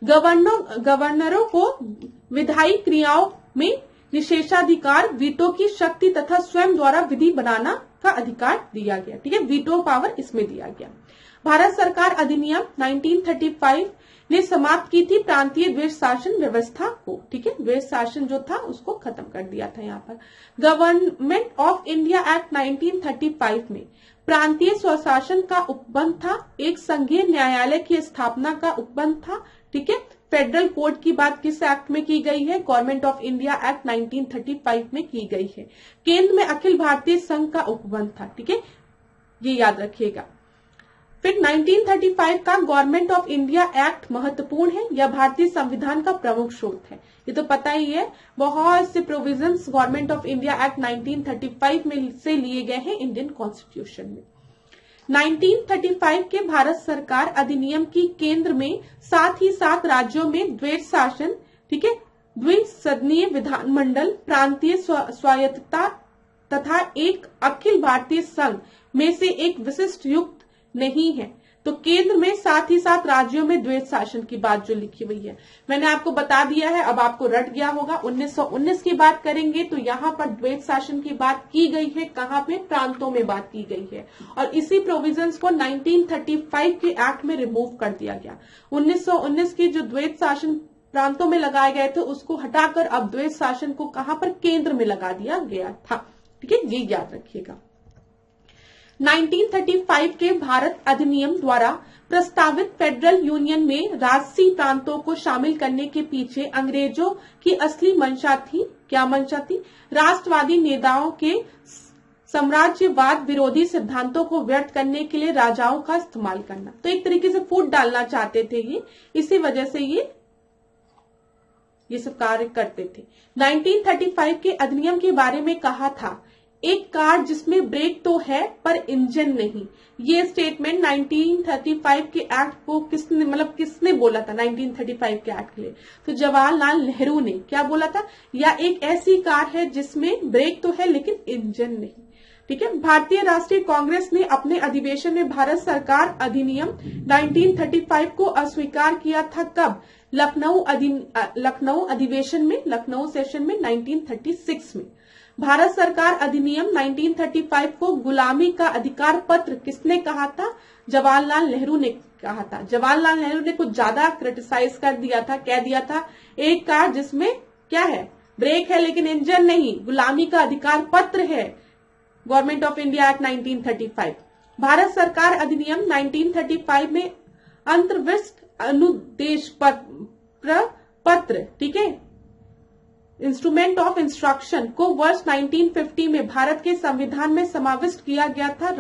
गवर्नरों को विधायी क्रियाओं में विशेषाधिकार, वीटो की शक्ति तथा स्वयं द्वारा विधि बनाना का अधिकार दिया गया। ठीक है, वीटो पावर इसमें दिया गया। भारत सरकार अधिनियम 1935 ने समाप्त की थी प्रांतीय द्वैत शासन व्यवस्था को। ठीक है, द्वैत शासन जो था उसको खत्म कर दिया था। यहाँ पर गवर्नमेंट ऑफ इंडिया एक्ट 1935 में प्रांतीय स्वशासन का उपबंध था, एक संघीय न्यायालय की स्थापना का उपबंध था। ठीक है, फेडरल कोड की बात किस एक्ट में की गई है? गवर्नमेंट ऑफ इंडिया एक्ट 1935 में की गई है। केंद्र में अखिल भारतीय संघ का उपबंध था। ठीक है, ये याद रखिएगा। फिर 1935 का गवर्नमेंट ऑफ इंडिया एक्ट महत्वपूर्ण है, यह भारतीय संविधान का प्रमुख स्रोत है। ये तो पता ही है, बहुत से provisions government of India act 1935 में से लिए गए हैं इंडियन कॉन्स्टिट्यूशन में। 1935 के भारत सरकार अधिनियम की केंद्र में साथ ही साथ राज्यों में द्वैत शासन, ठीक है, द्विसदनीय विधानमंडल, प्रांतीय स्वायत्तता तथा एक अखिल भारतीय संघ में से एक विशिष्ट युक्त नहीं है। तो केंद्र में साथ ही साथ राज्यों में द्वैत शासन की बात जो लिखी हुई है मैंने आपको बता दिया है, अब आपको रट गया होगा। 1919 की बात करेंगे तो यहाँ पर द्वैत शासन की बात की गई है, कहाँ पे? प्रांतों में बात की गई है, और इसी प्रोविजंस को 1935 के एक्ट में रिमूव कर दिया गया। 1919 की जो द्वैत शासन प्रांतों में लगाए गए थे उसको हटाकर अब द्वैत शासन को कहां पर? केंद्र में लगा दिया गया था। ठीक है, ये याद रखिएगा। 1935 के भारत अधिनियम द्वारा प्रस्तावित फेडरल यूनियन में राजसी प्रांतों को शामिल करने के पीछे अंग्रेजों की असली मंशा थी। क्या मंशा थी? राष्ट्रवादी नेताओं के साम्राज्यवाद विरोधी सिद्धांतों को व्यक्त करने के लिए राजाओं का इस्तेमाल करना। तो एक तरीके से फूट डालना चाहते थे ये, इसी वजह से ये सब कार्य करते थे। 1935 के अधिनियम के बारे में कहा था, एक कार जिसमें ब्रेक तो है पर इंजन नहीं। ये स्टेटमेंट 1935 के एक्ट को किसने बोला था? 1935 के एक्ट के लिए तो जवाहरलाल नेहरू ने क्या बोला था? या एक ऐसी कार है जिसमें ब्रेक तो है लेकिन इंजन नहीं। ठीक है, भारतीय राष्ट्रीय कांग्रेस ने अपने अधिवेशन में भारत सरकार अधिनियम 1935 को अस्वीकार किया था। कब? लखनऊ अधिवेशन में, लखनऊ सेशन में 1936 में। भारत सरकार अधिनियम 1935 को गुलामी का अधिकार पत्र किसने कहा था? जवाहरलाल नेहरू ने कहा था। जवाहरलाल नेहरू ने कुछ ज्यादा क्रिटिसाइज कर दिया था, कह दिया था एक कार जिसमें क्या है? ब्रेक है लेकिन इंजन नहीं, गुलामी का अधिकार पत्र है। Government of India act 1935। Bharat सरकार अधिनियम 1935 में अंतर्विष्ट अनुदेश पत्र, ठीक है, इंस्ट्रूमेंट ऑफ इंस्ट्रक्शन को वर्ष 1950 में भारत के संविधान में समाविष्ट किया गया था।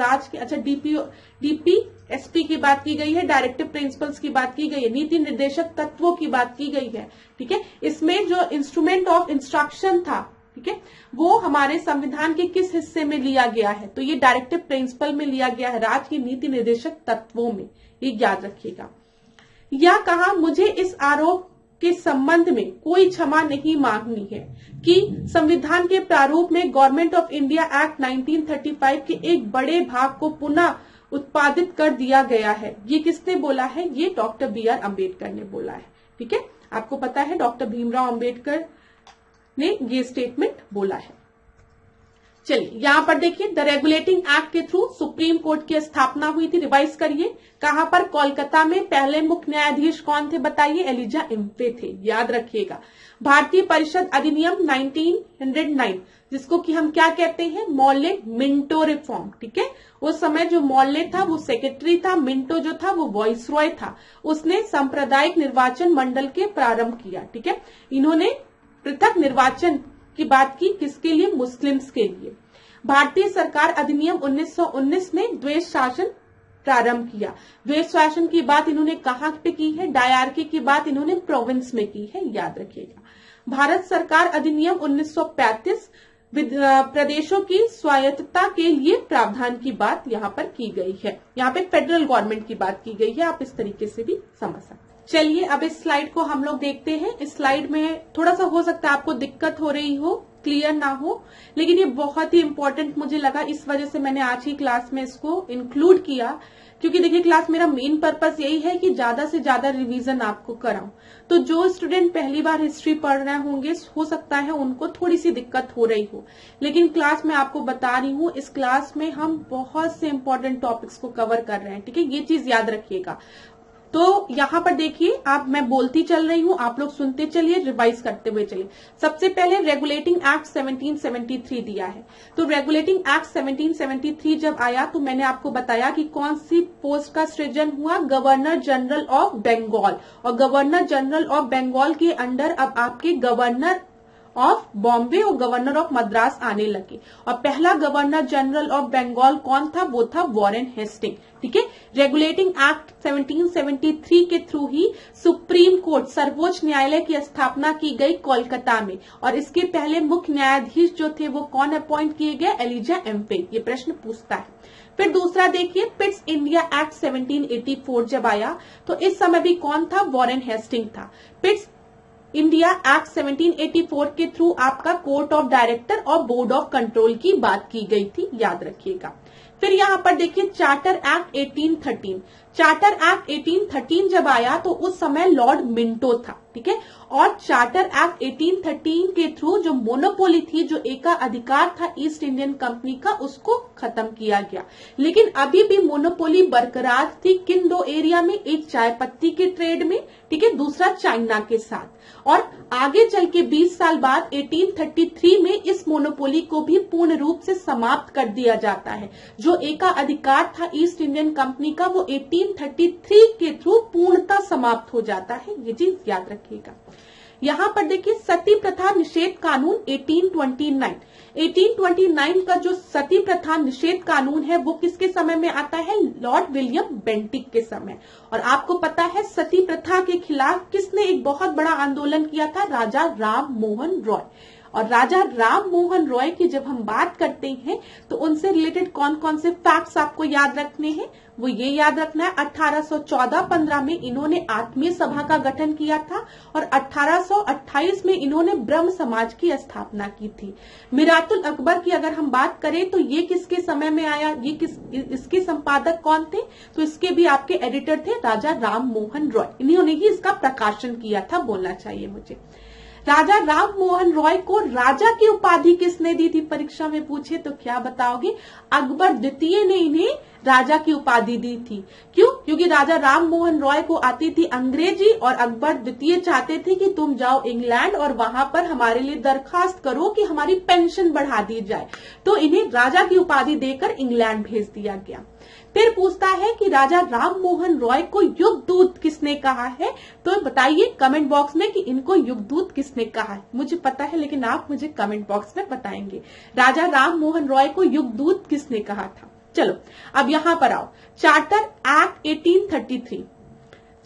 डीपीएसपी की बात की गई है, डायरेक्टिव प्रिंसिपल्स की बात की गई है, नीति निर्देशक तत्वों की बात की गई है। ठीक है, इसमें जो इंस्ट्रूमेंट ऑफ इंस्ट्रक्शन था, ठीक है, वो हमारे संविधान के किस हिस्से में लिया गया है? तो ये डायरेक्टिव प्रिंसिपल में लिया गया है, राज्य की नीति निर्देशक तत्वों में। ये याद रखिएगा। या कहा, मुझे इस आरोप के संबंध में कोई क्षमा नहीं मांगनी है कि संविधान के प्रारूप में गवर्नमेंट ऑफ इंडिया एक्ट 1935 के एक बड़े भाग को पुनः उत्पादित कर दिया गया है। ये किसने बोला है? ये डॉक्टर बी.आर. अम्बेडकर ने बोला है। ठीक है, आपको पता है डॉक्टर भीमराव अम्बेडकर ने ये स्टेटमेंट बोला है। चलिए यहाँ पर देखिए, द रेगुलेटिंग एक्ट के थ्रू सुप्रीम कोर्ट की स्थापना हुई थी। रिवाइज करिए, कहां पर? कोलकाता में। पहले मुख्य न्यायाधीश कौन थे बताइए? एलिजा एम्फे थे, याद रखिएगा। भारतीय परिषद अधिनियम 1909, जिसको कि हम क्या कहते हैं? मॉर्ले मिंटो रिफॉर्म, ठीक है। उस समय जो मॉर्ले था वो सेक्रेटरी था, मिंटो जो था वो वॉइसरॉय था। उसने सांप्रदायिक निर्वाचन मंडल के प्रारंभ किया, ठीक है। इन्होंने पृथक निर्वाचन की बात की, किसके लिए? मुस्लिम्स के लिए। भारतीय सरकार अधिनियम 1919 में द्वेष शासन प्रारंभ किया। द्वेष शासन की बात इन्होंने कहां पे की है? डायरकी की बात इन्होंने प्रोविंस में की है, याद रखिएगा। भारत सरकार अधिनियम 1935 प्रदेशों की स्वायत्तता के लिए प्रावधान की बात यहाँ पर की गई है। यहाँ पे फेडरल गवर्नमेंट की बात की गई है, आप इस तरीके से भी समझ सकते हैं। चलिए अब इस स्लाइड को हम लोग देखते हैं। इस स्लाइड में थोड़ा सा हो सकता है आपको दिक्कत हो रही हो, क्लियर ना हो, लेकिन ये बहुत ही इंपॉर्टेंट मुझे लगा, इस वजह से मैंने आज ही क्लास में इसको इंक्लूड किया। क्योंकि देखिए, क्लास मेरा मेन पर्पस यही है कि ज्यादा से ज्यादा रिवीजन आपको कराऊं। तो जो स्टूडेंट पहली बार हिस्ट्री पढ़ रहे होंगे, हो सकता है उनको थोड़ी सी दिक्कत हो रही हो, लेकिन क्लास में आपको बता रही हूँ, इस क्लास में हम बहुत से इंपॉर्टेंट टॉपिक्स को कवर कर रहे हैं, ठीक है। ये चीज याद रखिएगा। तो यहाँ पर देखिए, आप मैं बोलती चल रही हूँ, आप लोग सुनते चलिए, रिवाइज करते हुए चलिए। सबसे पहले रेगुलेटिंग एक्ट 1773 दिया है। तो रेगुलेटिंग एक्ट 1773 जब आया तो मैंने आपको बताया कि कौन सी पोस्ट का सृजन हुआ? Governor general of Bengal. और गवर्नर जनरल ऑफ बंगाल के अंडर अब आपके गवर्नर ऑफ बॉम्बे और गवर्नर ऑफ मद्रास आने लगे। और पहला गवर्नर जनरल ऑफ बंगाल कौन था? वो था वॉरेन हेस्टिंग, ठीक है। रेगुलेटिंग एक्ट 1773 के थ्रू ही सुप्रीम कोर्ट, सर्वोच्च न्यायालय की स्थापना की गई कोलकाता में। और इसके पहले मुख्य न्यायाधीश जो थे वो कौन अपॉइंट किए गए? एलिजा एम्फे। ये प्रश्न पूछता है। फिर दूसरा देखिए, पिट्स इंडिया एक्ट 1784 जब आया तो इस समय भी कौन था? वॉरेन हेस्टिंग था। पिट्स इंडिया एक्ट 1784 के थ्रू आपका कोर्ट ऑफ डायरेक्टर और बोर्ड ऑफ कंट्रोल की बात की गई थी, याद रखिएगा। फिर यहाँ पर देखिए, चार्टर एक्ट 1813। चार्टर एक्ट 1813 जब आया तो उस समय लॉर्ड मिंटो था, ठीक है। और चार्टर एक्ट 1813 के थ्रू जो मोनोपोली थी, जो एकाधिकार था ईस्ट इंडियन कंपनी का, उसको खत्म किया गया। लेकिन अभी भी मोनोपोली बरकरार थी। किन दो एरिया में? एक चाय पत्ती के ट्रेड में, ठीक है, दूसरा चाइना के साथ। और आगे चल के 20 साल बाद 1833 में इस मोनोपोली को भी पूर्ण रूप से समाप्त कर दिया जाता है। जो एकाधिकार था ईस्ट इंडियन कंपनी का, वो 1833 के थ्रू पूर्णतः समाप्त हो जाता है। ये चीज याद रखिएगा। यहाँ पर देखिए, सती प्रथा निषेध कानून 1829 का जो सती प्रथा निषेध कानून है वो किसके समय में आता है? लॉर्ड विलियम बेंटिक के समय। और आपको पता है सती प्रथा के खिलाफ किसने एक बहुत बड़ा आंदोलन किया था? राजा राम मोहन रॉय। और राजा राम मोहन रॉय की जब हम बात करते हैं तो उनसे रिलेटेड कौन कौन से फैक्ट्स आपको याद रखने हैं? वो ये याद रखना है, 1814-15 में इन्होंने आत्मीय सभा का गठन किया था और 1828 में इन्होंने ब्रह्म समाज की स्थापना की थी। मिरातुल अकबर की अगर हम बात करें तो ये किसके समय में आया? इसके संपादक कौन थे? तो इसके भी आपके एडिटर थे राजा राम मोहन रॉय। इन्होंने ही इसका प्रकाशन किया था, बोलना चाहिए मुझे। राजा राम मोहन रॉय को राजा की उपाधि किसने दी थी? परीक्षा में पूछे तो क्या बताओगे? अकबर द्वितीय ने इन्हें राजा की उपाधि दी थी। क्यों? क्योंकि राजा राम मोहन रॉय को आती थी अंग्रेजी और अकबर द्वितीय चाहते थे कि तुम जाओ इंग्लैंड और वहां पर हमारे लिए दरखास्त करो कि हमारी पेंशन बढ़ा दी जाए। तो इन्हें राजा की उपाधि देकर इंग्लैंड भेज दिया गया। फिर पूछता है कि राजा राम मोहन रॉय को युगदूत किसने कहा है? तो बताइए कमेंट बॉक्स में कि इनको युगदूत किसने कहा है। मुझे पता है लेकिन आप मुझे कमेंट बॉक्स में बताएंगे राजा राम मोहन रॉय को युगदूत किसने कहा था। चलो अब यहां पर आओ, चार्टर एक्ट 1833।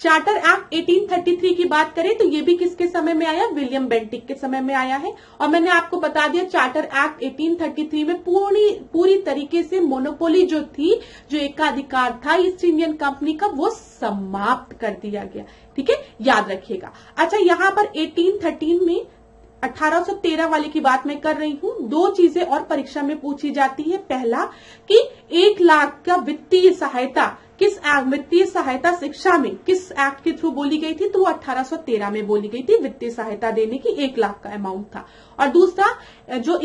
चार्टर एक्ट 1833 की बात करें तो ये भी किसके समय में आया? विलियम बेंटिक के समय में आया है। और मैंने आपको बता दिया चार्टर एक्ट 1833 में पूरी तरीके से मोनोपोली जो थी, जो एकाधिकार था ईस्ट इंडियन कंपनी का, वो समाप्त कर दिया गया। ठीक है, याद रखिएगा। अच्छा, यहाँ पर 1813 में 1813 वाले की बात मैं कर रही हूं। दो चीजें और परीक्षा में पूछी जाती है। पहला कि 1 लाख का वित्तीय सहायता वित्तीय सहायता शिक्षा में किस एक्ट के थ्रू बोली गई थी, तो वो 1813 में बोली गई थी। वित्तीय सहायता देने की 1 लाख का अमाउंट था। और दूसरा जो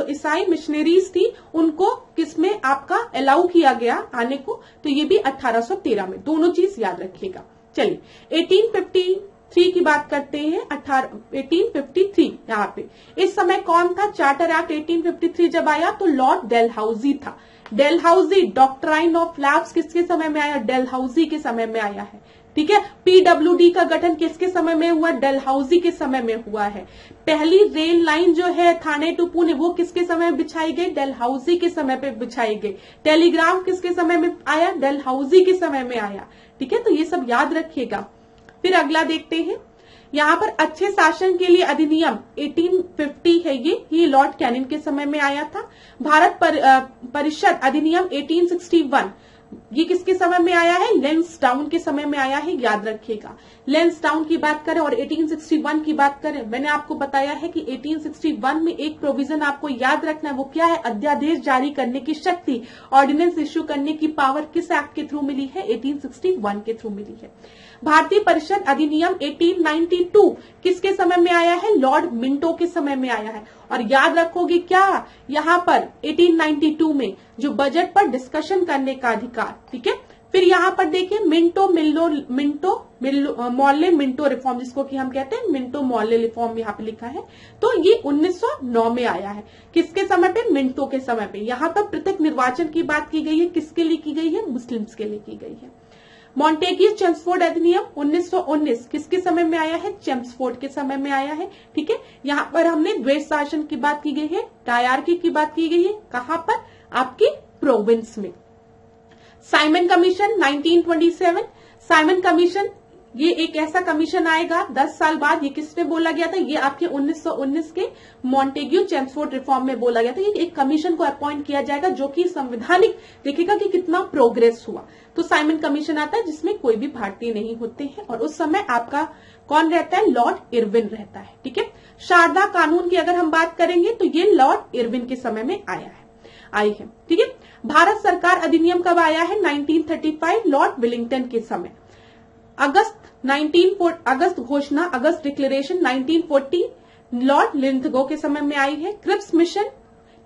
ईसाई मिशनरीज थी उनको किसमें आपका अलाउ किया गया आने को, तो ये भी 1813 में। दोनों चीज याद रखिएगा। चलिए 1853 की बात करते हैं। 1853 यहाँ पे इस समय कौन था? चार्टर एक्ट 1853 जब आया तो लॉर्ड डेलहाउसी था। डेलहाउसी डॉक्ट्राइन ऑफ लैब्स किसके समय में आया? डेलहाउसी के समय में आया है। ठीक है। पीडब्ल्यूडी का गठन किसके समय में हुआ? डेलहाउसी के समय में हुआ है। पहली रेल लाइन जो है थाने टू पुणे वो किसके समय में बिछाई गई? डेलहाउसी के समय पे बिछाई गई। टेलीग्राफ किसके समय में आया? डेलहाउसी के समय में आया। ठीक है, तो ये सब याद रखिएगा। फिर अगला देखते हैं। यहाँ पर अच्छे शासन के लिए अधिनियम 1850 है ये लॉर्ड कैनिंग के समय में आया था। भारत परिषद अधिनियम 1861 ये किसके समय में आया है? लैंसडाउन के समय में आया है, याद रखिएगा। लैंसडाउन की बात करें और 1861 की बात करें, मैंने आपको बताया है कि 1861 में एक प्रोविजन आपको याद रखना है। वो क्या है? अध्यादेश जारी करने की शक्ति, ऑर्डिनेंस इश्यू करने की पावर किस एक्ट के थ्रू मिली है? 1861 के थ्रू मिली है। भारतीय परिषद अधिनियम 1892 किसके समय में आया है? लॉर्ड मिंटो के समय में आया है। और याद रखोगे क्या, यहाँ पर 1892 में जो बजट पर डिस्कशन करने का अधिकार। ठीक है। फिर यहाँ पर देखिए मॉर्ले मिंटो रिफॉर्म, जिसको कि हम कहते हैं मिंटो मॉर्ले रिफॉर्म, यहाँ पे लिखा है। तो ये 1909 में आया है। किसके समय पे? मिंटो के समय पे। यहाँ पर पृथक निर्वाचन की बात की गई है। किसके लिए की गई है? मुस्लिम्स के लिए की गई है। मॉन्टेग्यू चेम्सफोर्ड अधिनियम 1919 किसके समय में आया है? चेम्सफोर्ड के समय में आया है। ठीक है। यहाँ पर हमने द्वैध शासन की बात की गई है, डायरकी की बात की गई है। कहां पर? आपकी प्रोविंस में। Simon commission 1927। साइमन कमीशन ये एक ऐसा कमीशन आएगा 10 साल बाद। ये किसने बोला गया था? ये आपके 1919 के मॉन्टेग्यू चेम्सफोर्ड रिफॉर्म में बोला गया था। ये एक कमीशन को अपॉइंट किया जाएगा जो कि संवैधानिक देखेगा कि कितना प्रोग्रेस हुआ। तो साइमन कमीशन आता है जिसमें कोई भी भारतीय नहीं होते हैं। और उस समय आपका कौन रहता है? लॉर्ड इरविन रहता है। ठीक है। शारदा कानून की अगर हम बात करेंगे तो ये लॉर्ड इरविन के समय में आई है। ठीक है। भारत सरकार अधिनियम कब आया है? 1935 लॉर्ड विलिंगटन के समय। अगस्त घोषणा, अगस्त डिक्लेरेशन 1940 लॉर्ड लिंथगो के समय में आई है। क्रिप्स मिशन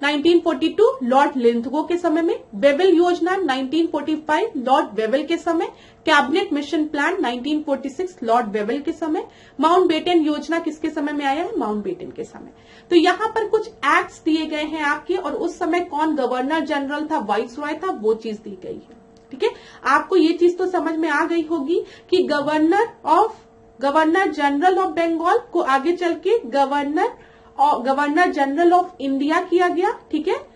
1942 लॉर्ड लिंथगो के समय में। वेवेल योजना 1945 लॉर्ड वेवेल के समय। Cabinet mission plan 1946 Lord Wavell के समय। माउंटबेटन योजना किसके समय में आया है? माउंटबेटन के समय। तो यहाँ पर कुछ एक्ट्स दिए गए हैं आपके, और उस समय कौन गवर्नर जनरल था, वाइसरॉय था, वो चीज दी गई है। ठीक है। आपको ये चीज तो समझ में आ गई होगी कि गवर्नर जनरल ऑफ बंगाल को आगे चल के गवर्नर जनरल ऑफ इंडिया किया गया। ठीक है।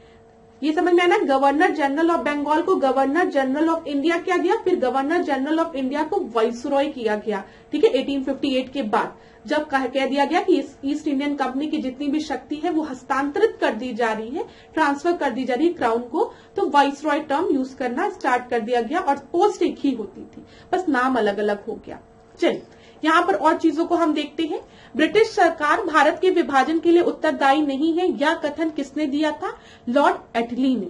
ये समझ में आना, गवर्नर जनरल ऑफ बंगाल को गवर्नर जनरल ऑफ इंडिया किया गया, फिर गवर्नर जनरल ऑफ इंडिया को वाइसरॉय किया गया। ठीक है। 1858 के बाद जब कह दिया गया कि ईस्ट इंडियन कंपनी की जितनी भी शक्ति है वो हस्तांतरित कर दी जा रही है, ट्रांसफर कर दी जा रही है क्राउन को, तो वाइसरॉय टर्म यूज करना स्टार्ट कर दिया गया। और पोस्ट एक ही होती थी, बस नाम अलग अलग हो गया। चलिए यहाँ पर और चीजों को हम देखते हैं। ब्रिटिश सरकार भारत के विभाजन के लिए उत्तरदायी नहीं है, यह कथन किसने दिया था? लॉर्ड एटली ने।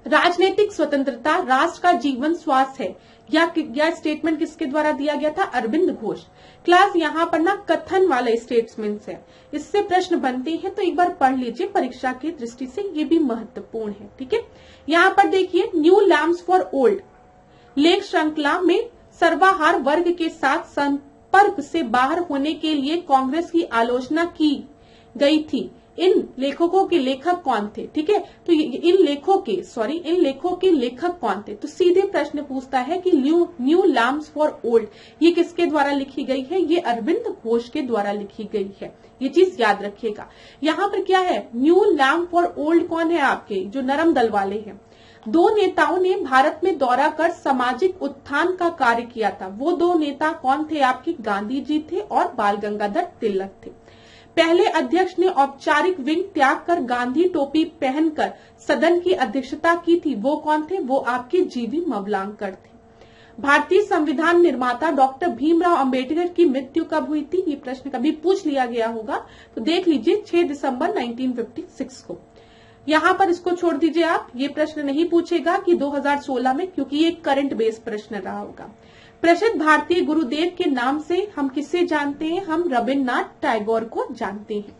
राजनीतिक स्वतंत्रता राष्ट्र का जीवन श्वास है, यह स्टेटमेंट किसके द्वारा दिया गया था? अरविंद घोष। क्लास यहाँ पर ना कथन वाला स्टेटमेंट्स है, इससे प्रश्न बनते हैं, तो एक बार पढ़ लीजिए, परीक्षा की दृष्टि से ये भी महत्वपूर्ण है। ठीक है। यहाँ पर देखिए, न्यू लैम्प्स फॉर ओल्ड लेख श्रृंखला में सर्वाहार वर्ग के साथ संपर्क से बाहर होने के लिए कांग्रेस की आलोचना की गई थी। इन लेखकों के लेखक कौन थे? ठीक है। तो इन लेखों के लेखक कौन थे? तो सीधे प्रश्न पूछता है कि न्यू लैम्प्स फॉर ओल्ड ये किसके द्वारा लिखी गई है? ये अरविंद घोष के द्वारा लिखी गई है। ये चीज याद रखिएगा। यहाँ पर क्या है? न्यू लैम्प फॉर ओल्ड कौन है? आपके जो नरम दल वाले हैं। दो नेताओं ने भारत में दौरा कर सामाजिक उत्थान का कार्य किया था। वो दो नेता कौन थे? आपके गांधी जी थे और बाल गंगाधर तिलक थे। पहले अध्यक्ष ने औपचारिक विंग त्याग कर गांधी टोपी पहनकर सदन की अध्यक्षता की थी। वो कौन थे? वो आपके जीवी मवलांकर थे। भारतीय संविधान निर्माता डॉक्टर भीमराव अंबेडकर की मृत्यु कब हुई थी? ये प्रश्न कभी पूछ लिया गया होगा, तो देख लीजिए 6 दिसंबर 1956 को। यहां पर इसको छोड़ दीजिए आप, ये प्रश्न नहीं पूछेगा कि 2016 में, क्योंकि ये करंट बेस्ड प्रश्न रहा होगा। प्रसिद्ध भारतीय गुरुदेव के नाम से हम किसे जानते हैं? हम रविन्द्रनाथ टैगोर को जानते हैं।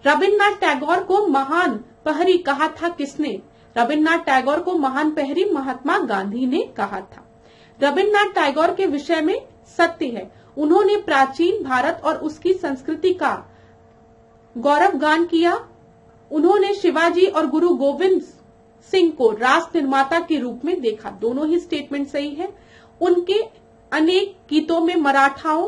रविन्द्रनाथ टैगोर को महान प्रहरी कहा था किसने? रविन्द्रनाथ टैगोर को महान प्रहरी महात्मा गांधी ने कहा था। रविन्द्रनाथ टैगोर के विषय में सत्य है, उन्होंने प्राचीन भारत और उसकी संस्कृति का गौरवगान किया। उन्होंने शिवाजी और गुरु गोविंद सिंह को राष्ट्र निर्माता के रूप में देखा। दोनों ही स्टेटमेंट सही है। उनके अनेक गीतों में मराठाओं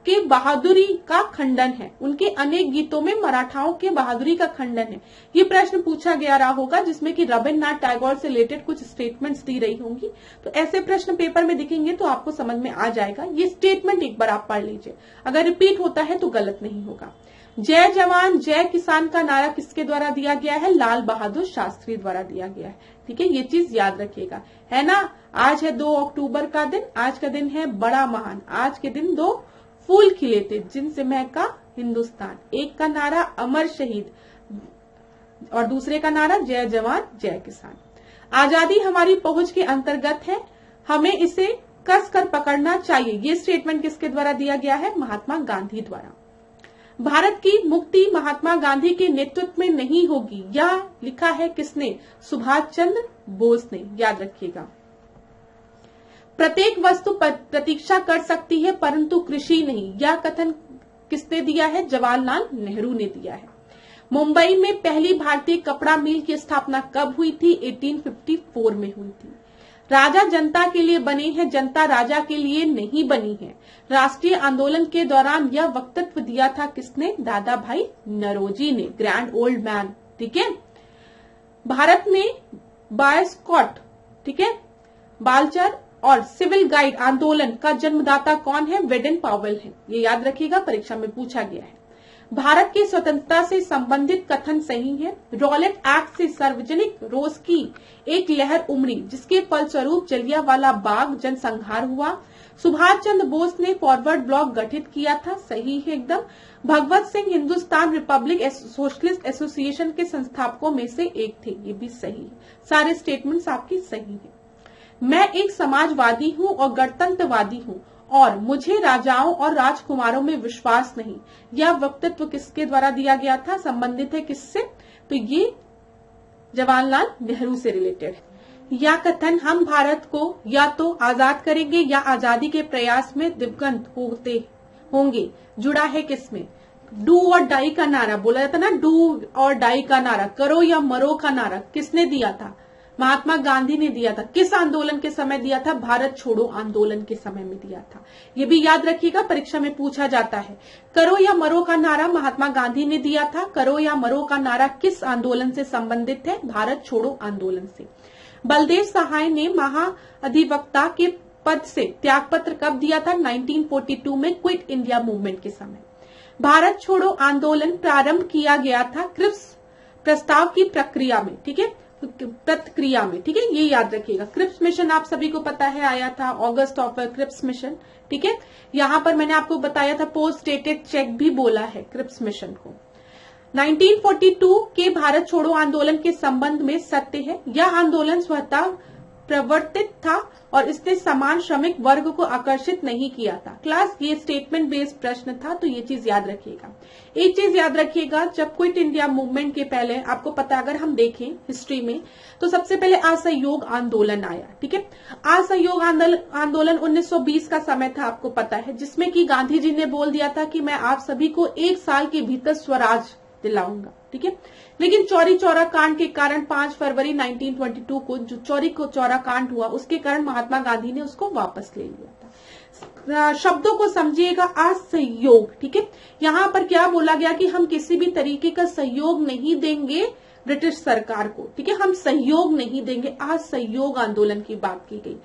के बहादुरी का खंडन है। उनके अनेक गीतों में मराठाओं के बहादुरी का खंडन है। ये प्रश्न पूछा गया रहा होगा, जिसमें कि रविन्द्रनाथ टैगोर से रिलेटेड कुछ स्टेटमेंट्स दी रही होंगी। तो ऐसे प्रश्न पेपर में दिखेंगे तो आपको समझ में आ जाएगा। ये स्टेटमेंट एक बार आप पढ़ लीजिए, अगर रिपीट होता है तो गलत नहीं होगा। जय जवान जय किसान का नारा किसके द्वारा दिया गया है? लाल बहादुर शास्त्री द्वारा दिया गया है। ठीक है, ये चीज याद रखिएगा, है ना। आज है 2 अक्टूबर का दिन। आज का दिन है बड़ा महान। आज के दिन 2 फूल खिले थे जिनसे महका हिंदुस्तान। एक का नारा अमर शहीद और दूसरे का नारा जय जवान जय किसान। आजादी हमारी पहुंच के अंतर्गत है, हमें इसे कस कर पकड़ना चाहिए। ये स्टेटमेंट किसके द्वारा दिया गया है? महात्मा गांधी द्वारा। भारत की मुक्ति महात्मा गांधी के नेतृत्व में नहीं होगी, यह लिखा है किसने? सुभाष चंद्र बोस ने। याद रखिएगा। प्रत्येक वस्तु प्रतीक्षा कर सकती है परंतु कृषि नहीं, यह कथन किसने दिया है? जवाहरलाल नेहरू ने दिया है। मुंबई में पहली भारतीय कपड़ा मिल की स्थापना कब हुई थी? 1854 में हुई थी। राजा जनता के लिए बने हैं, जनता राजा के लिए नहीं बनी है। राष्ट्रीय आंदोलन के दौरान यह वक्तव्य दिया था किसने? दादा भाई नौरोजी ने, ग्रैंड ओल्ड मैन। ठीक है। भारत में बॉयस्कॉट, ठीक है, बालचर और सिविल गाइड आंदोलन का जन्मदाता कौन है? वेडन पावेल है। ये याद रखिएगा, परीक्षा में पूछा गया है। भारत की स्वतंत्रता से संबंधित कथन सही है। रॉलेट एक्ट से सार्वजनिक रोष की एक लहर उमड़ी, जिसके फलस्वरूप जलियांवाला बाग जनसंहार हुआ। सुभाष चंद्र बोस ने फॉरवर्ड ब्लॉक गठित किया था। सही है एकदम। Bhagwat Singh Hindustan Republic Socialist Association के संस्थापकों में से एक थे। ये भी सही है। सारे स्टेटमेंट्स आपकी सही है। मैं एक समाजवादी हूँ और गणतंत्रवादी हूँ और मुझे राजाओं और राजकुमारों में विश्वास नहीं। यह वक्तव्य किसके द्वारा दिया गया था? संबंधित है किससे? तो ये जवाहरलाल नेहरू से रिलेटेड है। यह कथन हम भारत को या तो आजाद करेंगे या आजादी के प्रयास में दिवंगत होते होंगे, जुड़ा है किसमें? डू और डाई का नारा बोला जाता ना, डू और डाई का नारा, करो या मरो का नारा किसने दिया था? महात्मा गांधी ने दिया था। किस आंदोलन के समय दिया था? भारत छोड़ो आंदोलन के समय में दिया था। ये भी याद रखिएगा, परीक्षा में पूछा जाता है। करो या मरो का नारा महात्मा गांधी ने दिया था। करो या मरो का नारा किस आंदोलन से संबंधित है? भारत छोड़ो आंदोलन से। बलदेव सहाय ने महाअधिवक्ता के पद से त्यागपत्र कब दिया था? 1942 में, क्विट इंडिया मूवमेंट के समय। भारत छोड़ो आंदोलन प्रारंभ किया गया था क्रिप्स प्रस्ताव की प्रक्रिया में, ठीक है, प्रतिक्रिया में। ठीक है, ये याद रखिएगा। क्रिप्स मिशन आप सभी को पता है आया था, ऑगस्ट ऑफ क्रिप्स मिशन। ठीक है, यहाँ पर मैंने आपको बताया था पोस्ट डेटेड चेक भी बोला है क्रिप्स मिशन को। 1942 के भारत छोड़ो आंदोलन के संबंध में सत्य है, यह आंदोलन स्वतः प्रवर्तित था और इसने समान श्रमिक वर्ग को आकर्षित नहीं किया था। क्लास, ये स्टेटमेंट बेस्ड प्रश्न था, तो ये चीज याद रखिएगा। एक चीज याद रखिएगा, जब क्विट इंडिया मूवमेंट के पहले आपको पता, अगर हम देखें हिस्ट्री में, तो सबसे पहले असहयोग आंदोलन आया। ठीक है, असहयोग आंदोलन 1920 का समय था, आपको पता है, जिसमें कि गांधी जी ने बोल दिया था कि मैं आप सभी को 1 साल के भीतर स्वराज दिलाऊंगा। ठीक है, लेकिन चौरी चौरा कांड के कारण 5 फरवरी 1922 को जो चौरी चौरा कांड हुआ, उसके कारण महात्मा गांधी ने उसको वापस ले लिया था। शब्दों को समझिएगा, असहयोग। ठीक है, यहाँ पर क्या बोला गया कि हम किसी भी तरीके का सहयोग नहीं देंगे ब्रिटिश सरकार को। ठीक है, हम सहयोग नहीं देंगे। असहयोग आंदोलन की बात की गई।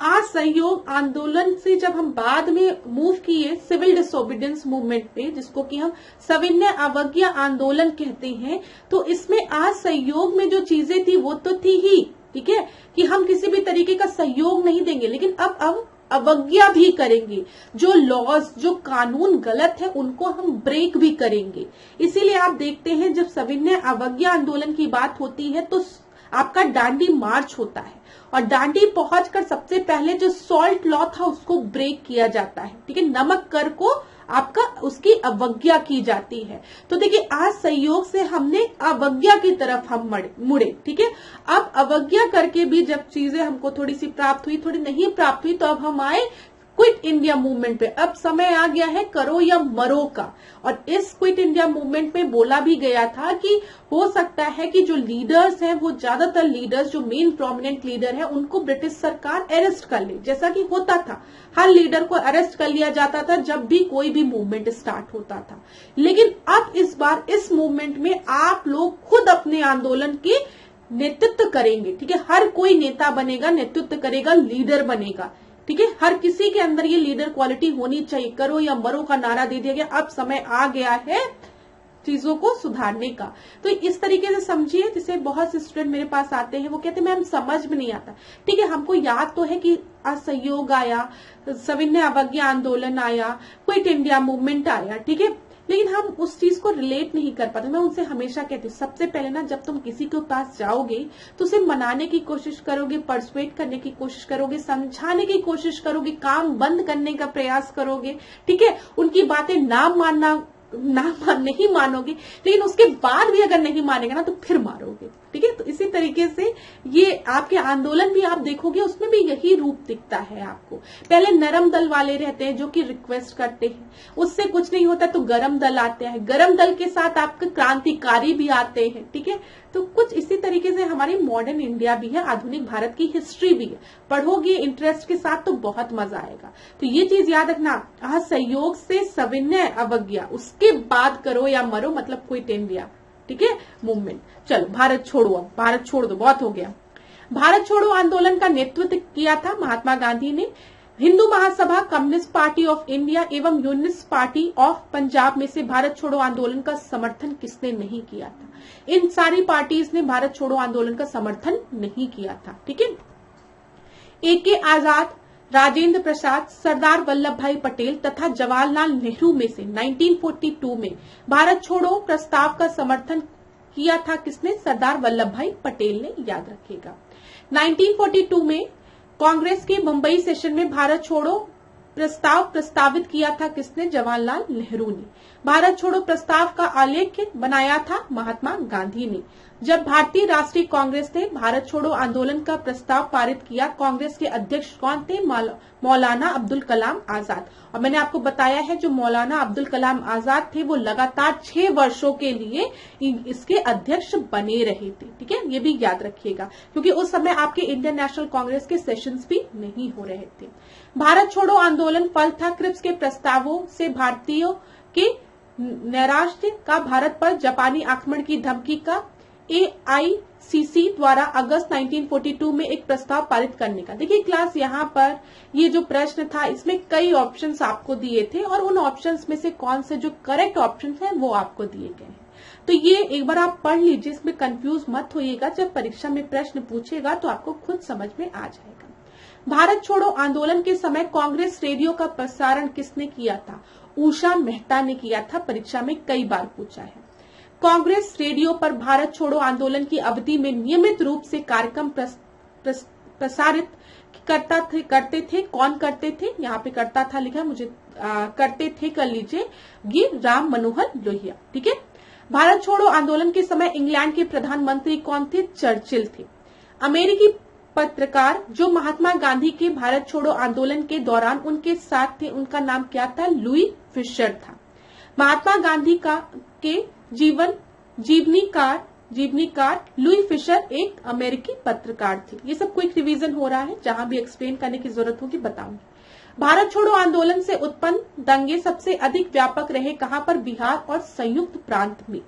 असहयोग आंदोलन से जब हम बाद में मूव किए सिविल डिसोबीडियंस मूवमेंट पे, जिसको कि हम सविनय अवज्ञा आंदोलन कहते हैं, तो इसमें असहयोग में जो चीजें थी वो तो थी ही, ठीक है, कि हम किसी भी तरीके का सहयोग नहीं देंगे, लेकिन अब अवज्ञा भी करेंगे। जो लॉज, जो कानून गलत है उनको हम ब्रेक भी करेंगे। इसीलिए आप देखते हैं जब सविनय अवज्ञा आंदोलन की बात होती है तो आपका दांडी मार्च होता है, और दांडी पहुंचकर सबसे पहले जो सॉल्ट लॉ था उसको ब्रेक किया जाता है, ठीक है, नमक कर को आपका उसकी अवज्ञा की जाती है। तो देखिए आज सहयोग से हमने अवज्ञा की तरफ हम मुड़े, ठीक है। अब अवज्ञा करके भी जब चीजें हमको थोड़ी सी प्राप्त हुई, थोड़ी नहीं प्राप्त हुई, तो अब हम आए क्विट इंडिया मूवमेंट पे। अब समय आ गया है करो या मरो का, और इस क्विट इंडिया मूवमेंट में बोला भी गया था कि हो सकता है कि जो लीडर्स हैं, वो ज्यादातर लीडर्स जो मेन प्रोमिनेंट लीडर है उनको ब्रिटिश सरकार अरेस्ट कर ले, जैसा कि होता था। हर लीडर को अरेस्ट कर लिया जाता था जब भी कोई भी मूवमेंट स्टार्ट होता था। लेकिन अब इस बार इस मूवमेंट में आप लोग खुद अपने आंदोलन के नेतृत्व करेंगे, ठीक है। हर कोई नेता बनेगा, नेतृत्व करेगा, लीडर बनेगा, ठीक है। हर किसी के अंदर ये लीडर क्वालिटी होनी चाहिए। करो या मरो का नारा दे दिया गया, अब समय आ गया है चीजों को सुधारने का। तो इस तरीके से समझिए, जैसे बहुत से स्टूडेंट मेरे पास आते हैं, वो कहते हैं मैम समझ में नहीं आता, ठीक है, हमको याद तो है कि असहयोग आया, सविनय अवज्ञा आंदोलन आया, क्विट इंडिया मूवमेंट आया, ठीक है, लेकिन हम उस चीज को रिलेट नहीं कर पाते। मैं उनसे हमेशा कहती हूँ, सबसे पहले ना जब तुम किसी के पास जाओगे तो उसे मनाने की कोशिश करोगे, परसुएट करने की कोशिश करोगे, समझाने की कोशिश करोगे, काम बंद करने का प्रयास करोगे, ठीक है, उनकी बातें नहीं मानोगे, लेकिन उसके बाद भी अगर नहीं मानेगा ना तो फिर मारोगे, ठीक है। तो इसी तरीके से ये आपके आंदोलन भी आप देखोगे, उसमें भी यही रूप दिखता है आपको। पहले नरम दल वाले रहते हैं जो कि रिक्वेस्ट करते हैं, उससे कुछ नहीं होता तो गरम दल आते हैं, गरम दल के साथ आपके क्रांतिकारी भी आते हैं, ठीक है। तो कुछ इसी तरीके से हमारी मॉडर्न इंडिया भी है, आधुनिक भारत की हिस्ट्री भी है। पढ़ोगे इंटरेस्ट के साथ तो बहुत मजा आएगा। तो ये चीज याद रखना, सहयोग से सविनय अवज्ञा, उसके बाद करो या मरो, मतलब क्विट इंडिया, ठीक है, मूवमेंट। चलो भारत छोड़ो, अब भारत छोड़ दो, बहुत हो गया। भारत छोड़ो आंदोलन का नेतृत्व किया था महात्मा गांधी ने। Hindu Mahasabha, communist party of India एवं यूनिस्ट पार्टी ऑफ पंजाब में से भारत छोड़ो आंदोलन का समर्थन किसने नहीं किया था? इन सारी पार्टीज ने भारत छोड़ो आंदोलन का समर्थन नहीं किया था, ठीक है। A.K. आजाद, राजेंद्र प्रसाद, सरदार वल्लभ भाई पटेल तथा जवाहरलाल नेहरू में से 1942 में भारत छोड़ो प्रस्ताव का समर्थन किया था किसने? सरदार वल्लभ भाई पटेल ने, याद रखिएगा। 1942 में कांग्रेस के मुंबई सेशन में भारत छोड़ो प्रस्ताव प्रस्तावित किया था किसने? जवाहरलाल नेहरू ने। भारत छोड़ो प्रस्ताव का आलेख बनाया था महात्मा गांधी ने। जब भारतीय राष्ट्रीय कांग्रेस ने भारत छोड़ो आंदोलन का प्रस्ताव पारित किया, कांग्रेस के अध्यक्ष कौन थे? मौलाना अब्दुल कलाम आजाद। और मैंने आपको बताया है जो मौलाना अब्दुल कलाम आजाद थे वो लगातार 6 वर्षों के लिए इसके अध्यक्ष बने रहे थे, ठीक है, ये भी याद रखिएगा, क्योंकि उस समय आपके इंडियन नेशनल कांग्रेस के सेशंस भी नहीं हो रहे थे। भारत छोड़ो आंदोलन फल था क्रिप्स के प्रस्तावों से भारतीयों के नैराश्य का भारत पर जापानी आक्रमण की धमकी का AICC द्वारा अगस्त 1942 में एक प्रस्ताव पारित करने का। देखिए क्लास, यहाँ पर ये जो प्रश्न था इसमें कई ऑप्शंस आपको दिए थे और उन ऑप्शंस में से कौन से जो करेक्ट ऑप्शंस हैं वो आपको दिए गए हैं। तो ये एक बार आप पढ़ लीजिए, इसमें कंफ्यूज मत होइएगा, जब परीक्षा में प्रश्न पूछेगा तो आपको खुद समझ में आ जाएगा। भारत छोड़ो आंदोलन के समय कांग्रेस रेडियो का प्रसारण किसने किया था? उषा मेहता ने किया था, परीक्षा में कई बार पूछा है। कांग्रेस रेडियो पर भारत छोड़ो आंदोलन की अवधि में नियमित रूप से कार्यक्रम प्रसारित करते थे। कौन करते थे? यहाँ पे करता था लिखा, मुझे करते थे कर लीजिए, ये राम मनोहर लोहिया, ठीक है। भारत छोड़ो आंदोलन के समय इंग्लैंड के प्रधानमंत्री कौन थे? चर्चिल थे। अमेरिकी पत्रकार जो महात्मा गांधी के भारत छोड़ो आंदोलन के दौरान उनके साथ थे, उनका नाम क्या था? लुई फिशर था। महात्मा गांधी के जीवनीकार लुई फिशर एक अमेरिकी पत्रकार थे। ये सब क्विक रिवीजन हो रहा है, जहां भी एक्सप्लेन करने की जरूरत होगी बताऊंगी। भारत छोड़ो आंदोलन से उत्पन्न दंगे सबसे अधिक व्यापक रहे कहां पर? बिहार और संयुक्त प्रांत में।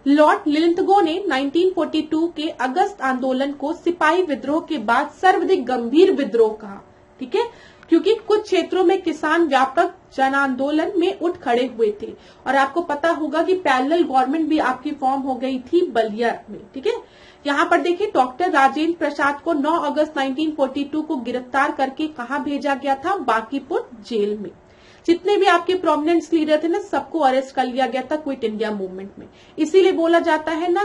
लॉर्ड लिलिंथगो ने 1942 के अगस्त आंदोलन को सिपाही विद्रोह के बाद सर्वाधिक गंभीर विद्रोह कहा, ठीक है, क्योंकि कुछ क्षेत्रों में किसान व्यापक जन आंदोलन में उठ खड़े हुए थे। और आपको पता होगा कि पैरेलल गवर्नमेंट भी आपकी फॉर्म हो गई थी बलिया में, ठीक है। यहाँ पर देखिए डॉक्टर राजेंद्र प्रसाद को 9 अगस्त 1942 को गिरफ्तार करके कहाँ भेजा गया था? बांकीपुर जेल में। जितने भी आपके प्रोमिनेंट लीडर थे ना, सबको अरेस्ट कर लिया गया था क्विट इंडिया मूवमेंट में। इसीलिए बोला जाता है ना,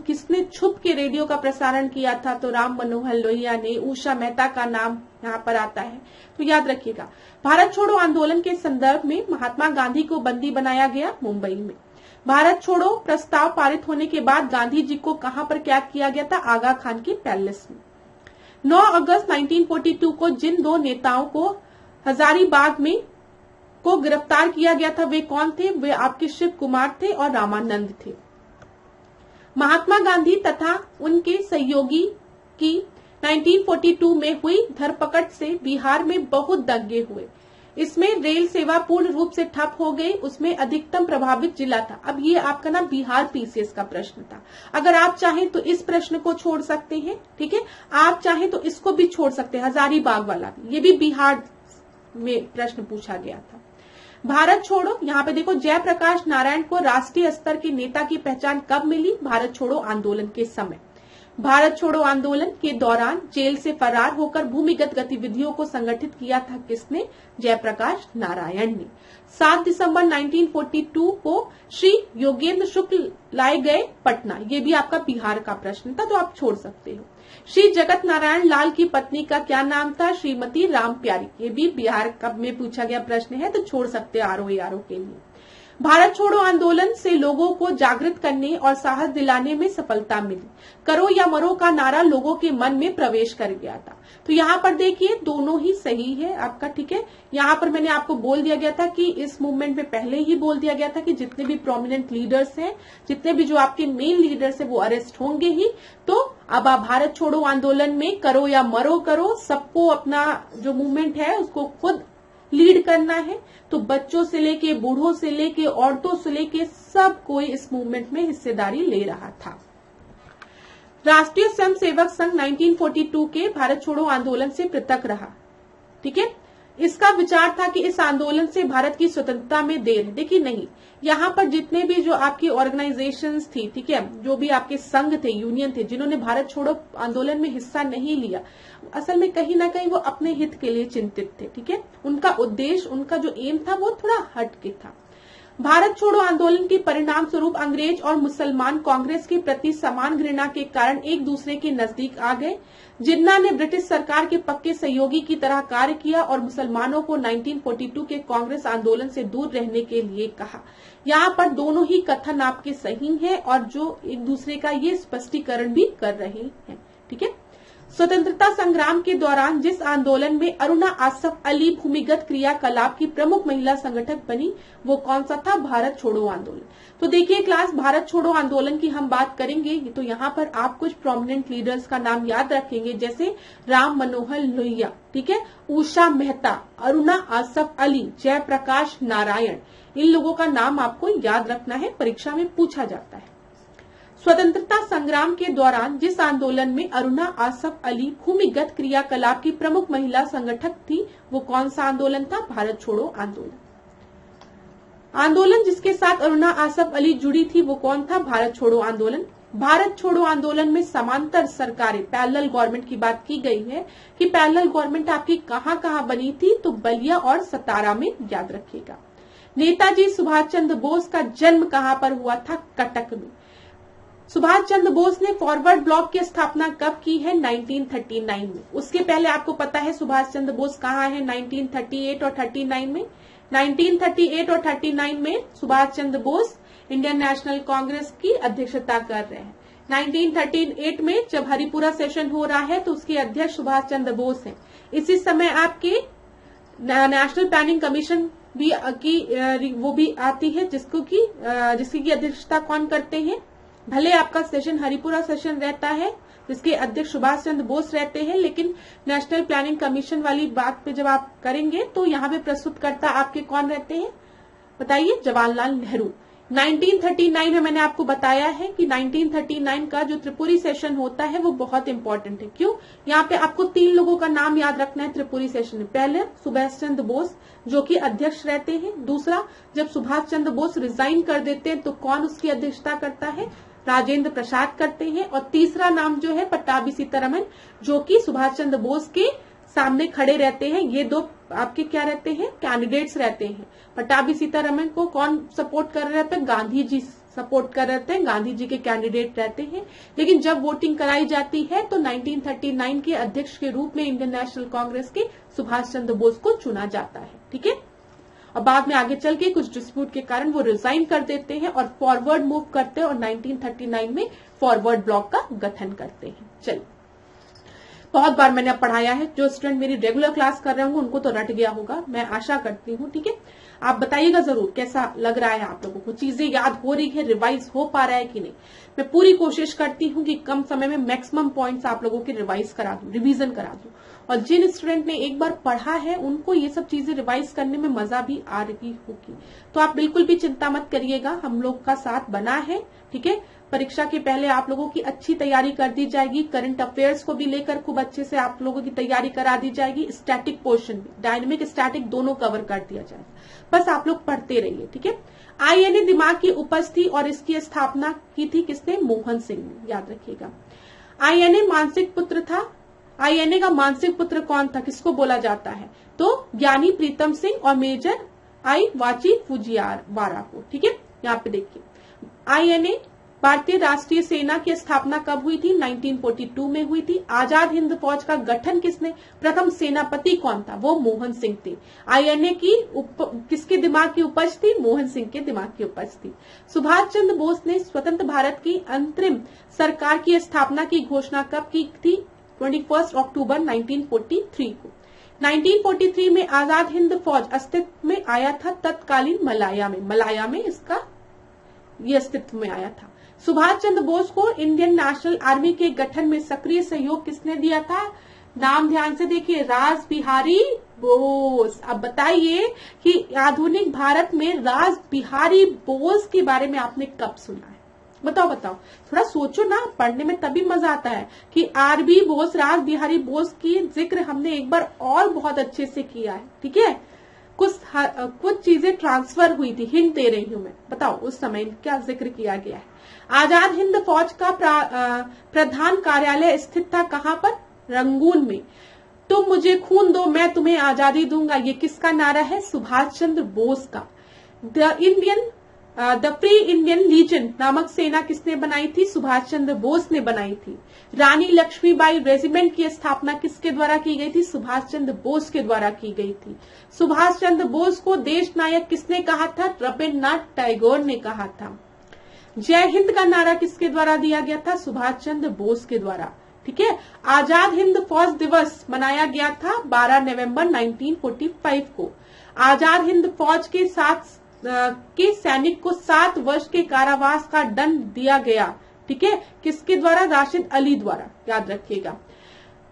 किसने छुप के रेडियो का प्रसारण किया था? तो राम मनोहर लोहिया ने। उषा मेहता का नाम यहाँ पर आता है, तो याद रखिएगा। भारत छोड़ो आंदोलन के संदर्भ में महात्मा गांधी को बंदी बनाया गया मुंबई में। भारत छोड़ो प्रस्ताव पारित होने के बाद गांधी जी को कहां पर कैद किया गया था? आगा खान के पैलेस में। 9 अगस्त 1942 को जिन दो नेताओं को हजारीबाग में को गिरफ्तार किया गया था, वे कौन थे? वे आपके शिव कुमार थे और रामानंद थे। महात्मा गांधी तथा उनके सहयोगी की 1942 में हुई धरपकड़ से बिहार में बहुत दंगे हुए। इसमें रेल सेवा पूर्ण रूप से ठप हो गई। उसमें अधिकतम प्रभावित जिला था। अब ये आपका ना बिहार पीसीएस का प्रश्न था। अगर आप चाहें तो इस प्रश्न को छोड़ सकते हैं, ठीक है। आप चाहें तो इसको भी छोड़ सकते हैं, हजारीबाग वाला भी, ये भी बिहार में प्रश्न पूछा गया था। भारत छोड़ो, यहाँ पे देखो, जयप्रकाश नारायण को राष्ट्रीय स्तर के नेता की पहचान कब मिली? भारत छोड़ो आंदोलन के समय। भारत छोड़ो आंदोलन के दौरान जेल से फरार होकर भूमिगत गतिविधियों को संगठित किया था किसने? जयप्रकाश नारायण ने। 7 दिसंबर 1942 को श्री योगेंद्र शुक्ल लाए गए पटना। ये भी आपका बिहार का प्रश्न था, तो आप छोड़ सकते हो। श्री जगत नारायण लाल की पत्नी का क्या नाम था? श्रीमती राम प्यारी। ये भी बिहार कब में पूछा गया प्रश्न है, तो छोड़ सकते हैं आरओ के लिए। भारत छोड़ो आंदोलन से लोगों को जागृत करने और साहस दिलाने में सफलता मिली। करो या मरो का नारा लोगों के मन में प्रवेश कर गया था। तो यहाँ पर देखिए दोनों ही सही है आपका, ठीक है। यहाँ पर मैंने आपको बोल दिया गया था कि इस मूवमेंट में पहले ही बोल दिया गया था कि जितने भी प्रोमिनेंट लीडर्स हैं, जितने भी जो आपके मेन लीडर्स हैं, वो अरेस्ट होंगे ही। तो अब आप भारत छोड़ो आंदोलन में करो या मरो करो, सबको अपना जो मूवमेंट है उसको खुद लीड करना है। तो बच्चों से लेके बूढ़ों से लेके औरतों से लेके सब कोई इस मूवमेंट में हिस्सेदारी ले रहा था। राष्ट्रीय स्वयंसेवक संघ 1942 के भारत छोड़ो आंदोलन से पृथक रहा, ठीक है। इसका विचार था कि इस आंदोलन से भारत की स्वतंत्रता में देर है। देखिए नहीं, यहाँ पर जितने भी जो आपकी ऑर्गेनाइजेशंस थी, ठीक है, जो भी आपके संघ थे, यूनियन थे, जिन्होंने भारत छोड़ो आंदोलन में हिस्सा नहीं लिया, असल में कहीं ना कहीं वो अपने हित के लिए चिंतित थे, ठीक है। उनका उद्देश्य, उनका जो एम था वो थोड़ा हटके था। भारत छोड़ो आंदोलन के परिणाम स्वरूप अंग्रेज और मुसलमान कांग्रेस के प्रति समान घृणा के कारण एक दूसरे के नजदीक आ गए। जिन्ना ने ब्रिटिश सरकार के पक्के सहयोगी की तरह कार्य किया और मुसलमानों को 1942 के कांग्रेस आंदोलन से दूर रहने के लिए कहा। यहाँ पर दोनों ही कथन आपके सही हैं और जो एक दूसरे का ये स्पष्टीकरण भी कर रहे हैं, ठीक है। स्वतंत्रता संग्राम के दौरान जिस आंदोलन में अरुणा आसफ अली भूमिगत क्रियाकलाप की प्रमुख महिला संगठक बनी, वो कौन सा था? भारत छोड़ो आंदोलन। तो देखिए क्लास, भारत छोड़ो आंदोलन की हम बात करेंगे तो यहाँ पर आप कुछ प्रोमिनेंट लीडर्स का नाम याद रखेंगे, जैसे राम मनोहर लोहिया, ठीक है, उषा मेहता, अरुणा आसफ अली, जयप्रकाश नारायण। इन लोगों का नाम आपको याद रखना है, परीक्षा में पूछा जाता है। स्वतंत्रता संग्राम के दौरान जिस आंदोलन में अरुणा आसफ अली भूमिगत क्रियाकलाप की प्रमुख महिला संगठक थी, वो कौन सा आंदोलन था? भारत छोड़ो आंदोलन। आंदोलन जिसके साथ अरुणा आसफ अली जुड़ी थी वो कौन था? भारत छोड़ो आंदोलन। भारत छोड़ो आंदोलन में समांतर सरकारें, पैरेलल गवर्नमेंट की बात की गई है कि पैरेलल गवर्नमेंट आपकी कहां कहां बनी थी, तो बलिया और सतारा में, याद रखिएगा। नेताजी सुभाष चंद्र बोस का जन्म कहां पर हुआ था? कटक में। सुभाष चंद्र बोस ने फॉरवर्ड ब्लॉक की स्थापना कब की है? 1939 में। उसके पहले आपको पता है सुभाष चंद्र बोस कहाँ है? 1938 और 39 में। 1938 और 39 में सुभाष चंद्र बोस इंडियन नेशनल कांग्रेस की अध्यक्षता कर रहे हैं। 1938 में जब हरिपुरा सेशन हो रहा है तो उसके अध्यक्ष सुभाष चंद्र बोस हैं। इसी समय आपके नेशनल प्लानिंग कमीशन भी वो भी आती है, जिसकी अध्यक्षता कौन करते हैं? भले आपका सेशन हरिपुरा सेशन रहता है जिसके अध्यक्ष सुभाष चंद्र बोस रहते हैं, लेकिन नेशनल प्लानिंग कमीशन वाली बात पे जब आप करेंगे तो यहाँ पे प्रस्तुतकर्ता आपके कौन रहते हैं? बताइए, जवाहरलाल नेहरू। 1939 में मैंने आपको बताया है कि 1939 का जो त्रिपुरी सेशन होता है वो बहुत इंपॉर्टेंट है। क्यों? यहाँ पे आपको 3 लोगों का नाम याद रखना है त्रिपुरी सेशन में। पहले सुभाष चंद्र बोस जो कि अध्यक्ष रहते हैं। दूसरा, जब सुभाष चंद्र बोस रिजाइन कर देते हैं तो कौन उसकी अध्यक्षता करता है? राजेंद्र प्रसाद करते हैं, और तीसरा नाम जो है पट्टाभी सीतारमन, जो कि सुभाष चंद्र बोस के सामने खड़े रहते हैं। ये दो आपके क्या रहते हैं, कैंडिडेट्स रहते हैं। पट्टाभी सीतारमन को कौन सपोर्ट कर रहे थे, गांधी जी सपोर्ट कर रहे थे, गांधी जी के कैंडिडेट रहते हैं। लेकिन जब वोटिंग कराई जाती है तो 1939 के अध्यक्ष के रूप में इंडियन नेशनल कांग्रेस के सुभाष चंद्र बोस को चुना जाता है। ठीक है, और बाद में आगे चल के कुछ डिस्प्यूट के कारण वो रिजाइन कर देते हैं और फॉरवर्ड मूव करते हैं और 1939 में फॉरवर्ड ब्लॉक का गठन करते हैं। चलिए, बहुत बार मैंने पढ़ाया है, जो स्टूडेंट मेरी रेगुलर क्लास कर रहे होंगे उनको तो रट गया होगा, मैं आशा करती हूँ। ठीक है, आप बताइएगा जरूर कैसा लग रहा है, आप लोगों को चीजें याद हो रही है, रिवाइज हो पा रहा है कि नहीं। मैं पूरी कोशिश करती हूँ कि कम समय में मैक्सिमम पॉइंट्स आप लोगों की रिवाइज करा दूं, रिवीजन करा दूं, और जिन स्टूडेंट ने एक बार पढ़ा है उनको ये सब चीजें रिवाइज करने में मजा भी आ रही होगी। तो आप बिल्कुल भी चिंता मत करिएगा, हम लोग का साथ बना है। ठीक है, परीक्षा के पहले आप लोगों की अच्छी तैयारी कर दी जाएगी, करंट अफेयर्स को भी लेकर खूब अच्छे से आप लोगों की तैयारी करा दी जाएगी, स्टैटिक पोर्शन भी, डायनेमिक स्टैटिक दोनों कवर कर दिया जाएगा। बस आप लोग पढ़ते रहिए। ठीक है, आईएनए दिमाग की उपज थी और इसकी स्थापना की थी किसने, मोहन सिंह ने, याद रखिएगा। आईएनए मानसिक पुत्र था। आईएनए का मानसिक पुत्र कौन था, किसको बोला जाता है, तो ज्ञानी प्रीतम सिंह और मेजर आई वाची फुजिवारा को। ठीक है, यहाँ पे देखिए, आईएनए भारतीय राष्ट्रीय सेना की स्थापना कब हुई थी, 1942 में हुई थी। आजाद हिंद फौज का गठन किसने, प्रथम सेनापति कौन था, वो मोहन सिंह थे। आईएनए की किसके दिमाग की उपज थी, मोहन सिंह के दिमाग की उपज थी। सुभाष चंद्र बोस ने स्वतंत्र भारत की अंतरिम सरकार की स्थापना की घोषणा कब की थी, 21 अक्टूबर 1943 को। 1943 में आजाद हिंद फौज अस्तित्व में आया था तत्कालीन मलाया में इसका ये अस्तित्व में आया था। सुभाष चंद्र बोस को इंडियन नेशनल आर्मी के गठन में सक्रिय सहयोग किसने दिया था, नाम ध्यान से देखिए, रास बिहारी बोस। अब बताइए कि आधुनिक भारत में रास बिहारी बोस के बारे में आपने कब सुना है, बताओ, थोड़ा सोचो ना, पढ़ने में तभी मजा आता है कि आरबी बोस, रास बिहारी बोस की जिक्र हमने एक बार और बहुत अच्छे से किया है। ठीक है, कुछ चीजें ट्रांसफर हुई थी, हिंट दे रही हूं मैं, बताओ उस समय क्या जिक्र किया गया है। आजाद हिंद फौज का प्रधान कार्यालय स्थित था कहां पर, रंगून में। तुम मुझे खून दो मैं तुम्हें आजादी दूंगा, ये किसका नारा है, सुभाष चंद्र बोस का। द प्री इंडियन लीजन नामक सेना किसने बनाई थी, सुभाष चंद्र बोस ने बनाई थी। रानी लक्ष्मीबाई रेजिमेंट की स्थापना किसके द्वारा की गई थी, सुभाष चंद्र बोस के द्वारा की गई थी। सुभाष चंद्र बोस को देश नायक किसने कहा था, रविन्द्रनाथ टैगोर ने कहा था। जय हिंद का नारा किसके द्वारा दिया गया था, सुभाष चंद्र बोस के द्वारा। ठीक है, आजाद हिंद फौज दिवस मनाया गया था 12 नवंबर 1945 को। आजाद हिंद फौज के सैनिक को 7 वर्ष के कारावास का दंड दिया गया। ठीक है, किसके द्वारा, राशिद अली द्वारा, याद रखिएगा।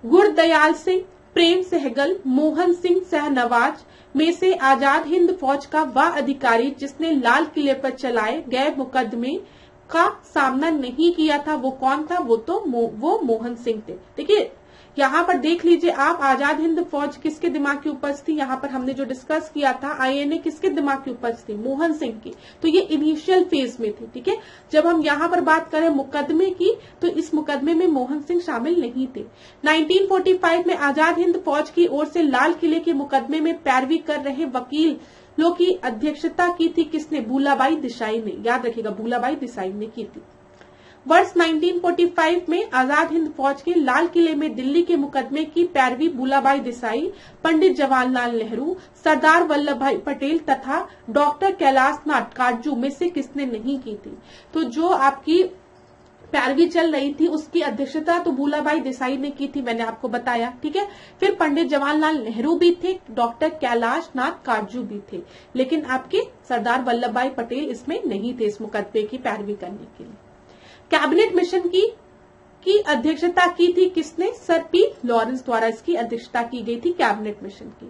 गुरदयाल सिंह, प्रेम सहगल, मोहन सिंह सहनवाज में से आजाद हिंद फौज का वह अधिकारी जिसने लाल किले पर चलाए गए मुकदमे का सामना नहीं किया था, वो कौन था, वो मोहन सिंह थे। देखिए यहाँ पर देख लीजिए आप, आजाद हिंद फौज किसके दिमाग की उपज थी, यहाँ पर हमने जो डिस्कस किया था आईएनए किसके दिमाग की उपज थी, मोहन सिंह की। तो ये इनिशियल फेज में थी। ठीक है, जब हम यहाँ पर बात करें मुकदमे की, तो इस मुकदमे में मोहन सिंह शामिल नहीं थे। 1945 में आजाद हिंद फौज की ओर से लाल किले के मुकदमे में पैरवी कर रहे वकीलों की अध्यक्षता की थी किसने, भूलाबाई देसाई ने, याद रखिएगा, भूलाबाई देसाई ने की थी। वर्ष 1945 में आजाद हिंद फौज के लाल किले में दिल्ली के मुकदमे की पैरवी भूलाबाई देसाई, पंडित जवाहरलाल नेहरू, सरदार वल्लभ भाई पटेल तथा डॉक्टर कैलाश नाथ काटजू में से किसने नहीं की थी। तो जो आपकी पैरवी चल रही थी उसकी अध्यक्षता तो भूलाबाई देसाई ने की थी, मैंने आपको बताया। ठीक है, फिर पंडित जवाहरलाल नेहरू भी थे, डॉक्टर कैलाश नाथ काटजू भी थे, लेकिन आपके सरदार वल्लभ भाई पटेल इसमें नहीं थे इस मुकदमे की पैरवी करने के लिए। कैबिनेट मिशन की अध्यक्षता की थी किसने, सर पी लॉरेंस द्वारा इसकी अध्यक्षता की गई थी कैबिनेट मिशन की।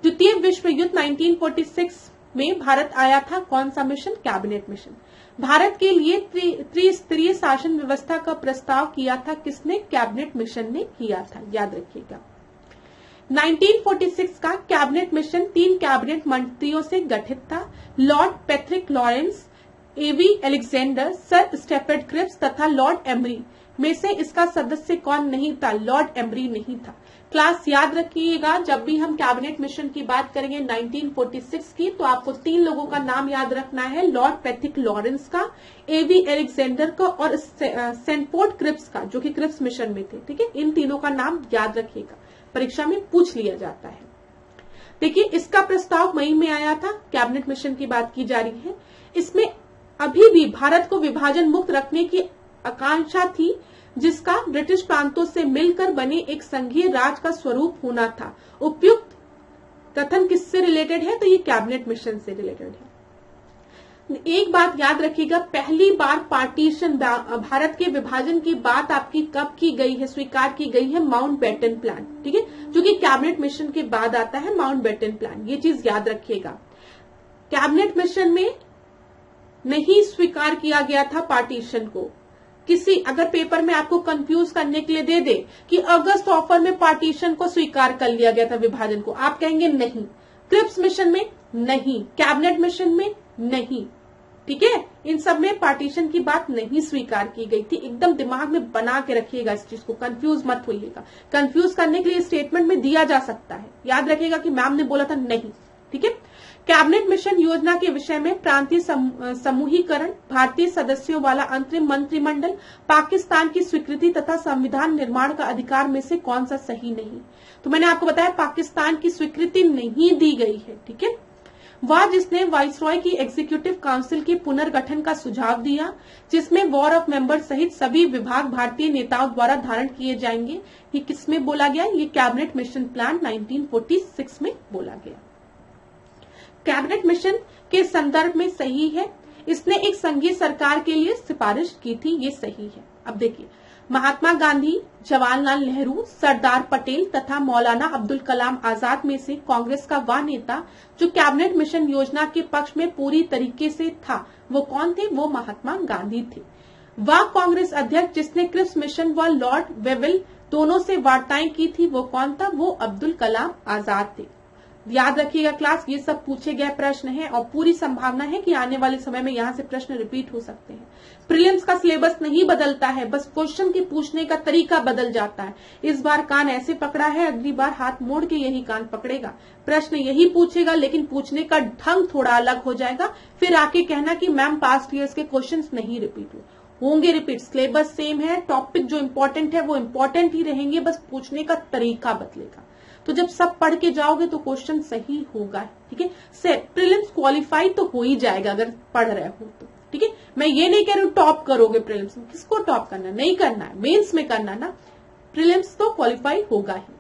द्वितीय विश्व युद्ध 1946 में भारत आया था, कौन सा मिशन, कैबिनेट मिशन। भारत के लिए त्रिस्तरीय शासन व्यवस्था का प्रस्ताव किया था किसने, कैबिनेट मिशन ने किया था, याद रखिएगा। 1946 का कैबिनेट मिशन 3 कैबिनेट मंत्रियों से गठित था, लॉर्ड पैट्रिक लॉरेंस, एवी अलेक्जेंडर, सर स्टेफर्ड क्रिप्स तथा लॉर्ड एमरी में से इसका सदस्य कौन नहीं था? लॉर्ड एमरी नहीं था। क्लास याद रखिएगा, जब भी हम कैबिनेट मिशन की बात करेंगे 1946 की, तो आपको 3 लोगों का नाम याद रखना है, लॉर्ड पैट्रिक लॉरेंस का, एवी अलेक्जेंडर का और स्टैनफोर्ड क्रिप्स का, जो कि क्रिप्स मिशन में थे। ठीक है, इन तीनों का नाम याद रखिएगा, परीक्षा में पूछ लिया जाता है। देखिए, इसका प्रस्ताव मई में आया था, कैबिनेट मिशन की बात की जा रही है। इसमें अभी भी भारत को विभाजन मुक्त रखने की आकांक्षा थी, जिसका ब्रिटिश प्रांतों से मिलकर बने एक संघीय राज्य का स्वरूप होना था। उपयुक्त कथन किससे रिलेटेड है? तो ये कैबिनेट मिशन से रिलेटेड है। एक बात याद रखिएगा, पहली बार पार्टीशन, भारत के विभाजन की बात आपकी कब की गई है, स्वीकार की गई है? Mountbatten plan. ठीक है, जो कि कैबिनेट मिशन के बाद आता है, माउंटबेटन प्लान। ये चीज याद रखिएगा। कैबिनेट मिशन में नहीं स्वीकार किया गया था पार्टीशन को। अगर पेपर में आपको कंफ्यूज करने के लिए दे दे कि अगस्त ऑफर में पार्टीशन को स्वीकार कर लिया गया था, विभाजन को, आप कहेंगे नहीं। क्रिप्स मिशन में नहीं, कैबिनेट मिशन में नहीं। ठीक है, इन सब में पार्टीशन की बात नहीं स्वीकार की गई थी। एकदम दिमाग में बना के रखिएगा इस चीज को, कंफ्यूज मत होइएगा। कंफ्यूज करने के लिए स्टेटमेंट में दिया जा सकता है, याद रखिएगा कि मैम ने बोला था नहीं। ठीक है, कैबिनेट मिशन योजना के विषय में प्रांतीय समूहीकरण, भारतीय सदस्यों वाला अंतरिम मंत्रिमंडल, पाकिस्तान की स्वीकृति तथा संविधान निर्माण का अधिकार में से कौन सा सही नहीं? तो मैंने आपको बताया पाकिस्तान की स्वीकृति नहीं दी गई है। ठीक है, वह जिसने वाइसरॉय की एग्जीक्यूटिव काउंसिल के पुनर्गठन का सुझाव दिया, जिसमें वॉर ऑफ मेंबर सहित सभी विभाग भारतीय नेताओं द्वारा धारण किए जाएंगे, ये किसमें बोला गया? ये कैबिनेट मिशन प्लान 1946 में बोला गया। कैबिनेट मिशन के संदर्भ में सही है, इसने एक संघीय सरकार के लिए सिफारिश की थी, ये सही है। अब देखिए, महात्मा गांधी, जवाहरलाल नेहरू, सरदार पटेल तथा मौलाना अब्दुल कलाम आजाद में से कांग्रेस का वह नेता जो कैबिनेट मिशन योजना के पक्ष में पूरी तरीके से था, वो कौन थे? वो महात्मा गांधी थे। वह कांग्रेस अध्यक्ष जिसने क्रिप्स मिशन व लॉर्ड वेवेल दोनों से वार्ताएं की थी, वो कौन था? वो अब्दुल कलाम आजाद थे। याद रखिएगा क्लास, ये सब पूछे गए प्रश्न हैं और पूरी संभावना है कि आने वाले समय में यहाँ से प्रश्न रिपीट हो सकते हैं। प्रीलिम्स का सिलेबस नहीं बदलता है, बस क्वेश्चन के पूछने का तरीका बदल जाता है। इस बार कान ऐसे पकड़ा है, अगली बार हाथ मोड़ के यही कान पकड़ेगा। प्रश्न यही पूछेगा, लेकिन पूछने का ढंग थोड़ा अलग हो जाएगा। फिर आके कहना कि मैम पास्ट ईयर्स के क्वेश्चन नहीं रिपीट होंगे। रिपीट, सिलेबस सेम है, टॉपिक जो इम्पोर्टेंट है वो इम्पोर्टेंट ही रहेंगे, बस पूछने का तरीका बदलेगा। तो जब सब पढ़ के जाओगे तो क्वेश्चन सही होगा। ठीक है, प्रीलिम्स क्वालिफाई तो हो ही जाएगा अगर पढ़ रहे हो तो। ठीक है, मैं ये नहीं कह रही हूँ टॉप करोगे प्रीलिम्स में, किसको टॉप करना, नहीं करना है, मेंस में करना ना, प्रीलिम्स तो क्वालिफाई होगा ही।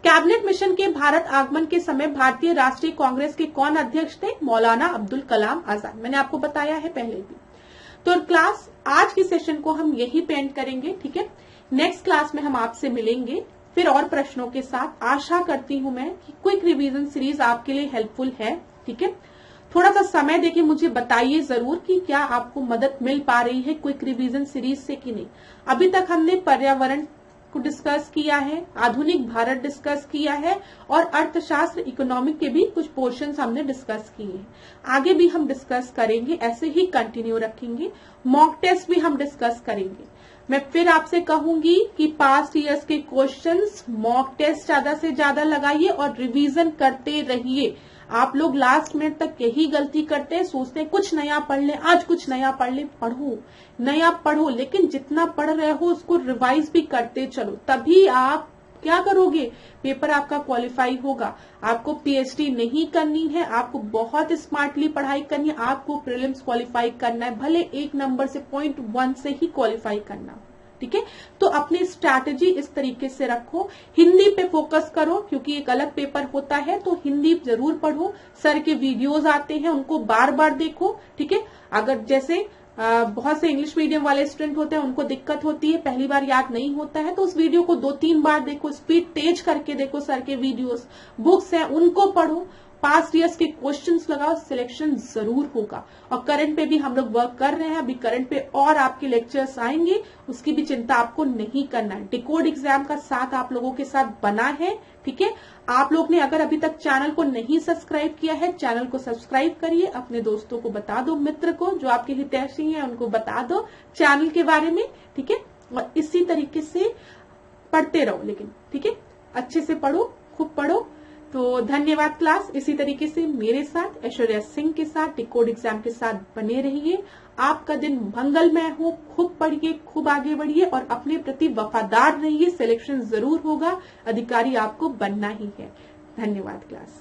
कैबिनेट मिशन के भारत आगमन के समय भारतीय राष्ट्रीय कांग्रेस के कौन अध्यक्ष थे? मौलाना अब्दुल कलाम आजाद। मैंने आपको बताया है पहले भी। तो क्लास आज की सेशन को हम यही पे एंड करेंगे। ठीक है, नेक्स्ट क्लास में हम आपसे मिलेंगे फिर और प्रश्नों के साथ। आशा करती हूं मैं कि क्विक रिवीजन सीरीज आपके लिए हेल्पफुल है। ठीक है, थोड़ा सा समय देके मुझे बताइए जरूर कि क्या आपको मदद मिल पा रही है क्विक रिवीजन सीरीज से कि नहीं। अभी तक हमने पर्यावरण को डिस्कस किया है, आधुनिक भारत डिस्कस किया है और अर्थशास्त्र इकोनॉमिक के भी कुछ पोर्शंस हमने डिस्कस किए हैं। आगे भी हम डिस्कस करेंगे, ऐसे ही कंटिन्यू रखेंगे। मॉक टेस्ट भी हम डिस्कस करेंगे। मैं फिर आपसे कहूंगी कि पास्ट ईयर्स के क्वेश्चंस, मॉक टेस्ट ज्यादा से ज्यादा लगाइए और रिवीजन करते रहिए। आप लोग लास्ट मिनट तक यही गलती करते हैं, सोचते हैं कुछ नया पढ़ ले, आज कुछ नया पढ़ ले। पढ़ो, नया पढ़ो, लेकिन जितना पढ़ रहे हो उसको रिवाइज भी करते चलो, तभी आप क्या करोगे, पेपर आपका क्वालिफाई होगा। आपको पीएचडी नहीं करनी है, आपको बहुत स्मार्टली पढ़ाई करनी है, आपको प्रीलिम्स क्वालिफाई करना है, भले 1 नंबर से 0.1 से ही क्वालिफाई करना। ठीक है, तो अपनी स्ट्रैटेजी इस तरीके से रखो। हिंदी पे फोकस करो क्योंकि एक अलग पेपर होता है, तो हिंदी जरूर पढ़ो। सर के वीडियोस आते हैं, उनको बार बार देखो। ठीक है, अगर जैसे बहुत से इंग्लिश मीडियम वाले स्टूडेंट होते हैं, उनको दिक्कत होती है, पहली बार याद नहीं होता है, तो उस वीडियो को 2-3 बार देखो, स्पीड तेज करके देखो। सर के वीडियोस, बुक्स हैं, उनको पढ़ो। पास्ट ईयर्स के क्वेश्चंस लगाओ, सिलेक्शन जरूर होगा। और करंट पे भी हम लोग वर्क कर रहे हैं, अभी करंट पे और आपके लेक्चर्स आएंगे, उसकी भी चिंता आपको नहीं करना है। डिकोड एग्जाम का साथ आप लोगों के साथ बना है। ठीक है। आप लोग ने अगर अभी तक चैनल को नहीं सब्सक्राइब किया है, चैनल को सब्सक्राइब करिए, अपने दोस्तों को बता दो, मित्र को जो आपके हितैषी हैं उनको बता दो चैनल के बारे में, ठीक है। और इसी तरीके से पढ़ते रहो, लेकिन ठीक है, अच्छे से पढ़ो, खूब पढ़ो। तो धन्यवाद क्लास। इसी तरीके से मेरे साथ ऐश्वर्या सिंह के साथ डिकोड एग्जाम के साथ बने रहिए। आपका दिन मंगलमय हो, खूब पढ़िए, खूब आगे बढ़िए और अपने प्रति वफादार रहिए। सिलेक्शन जरूर होगा, अधिकारी आपको बनना ही है। धन्यवाद क्लास।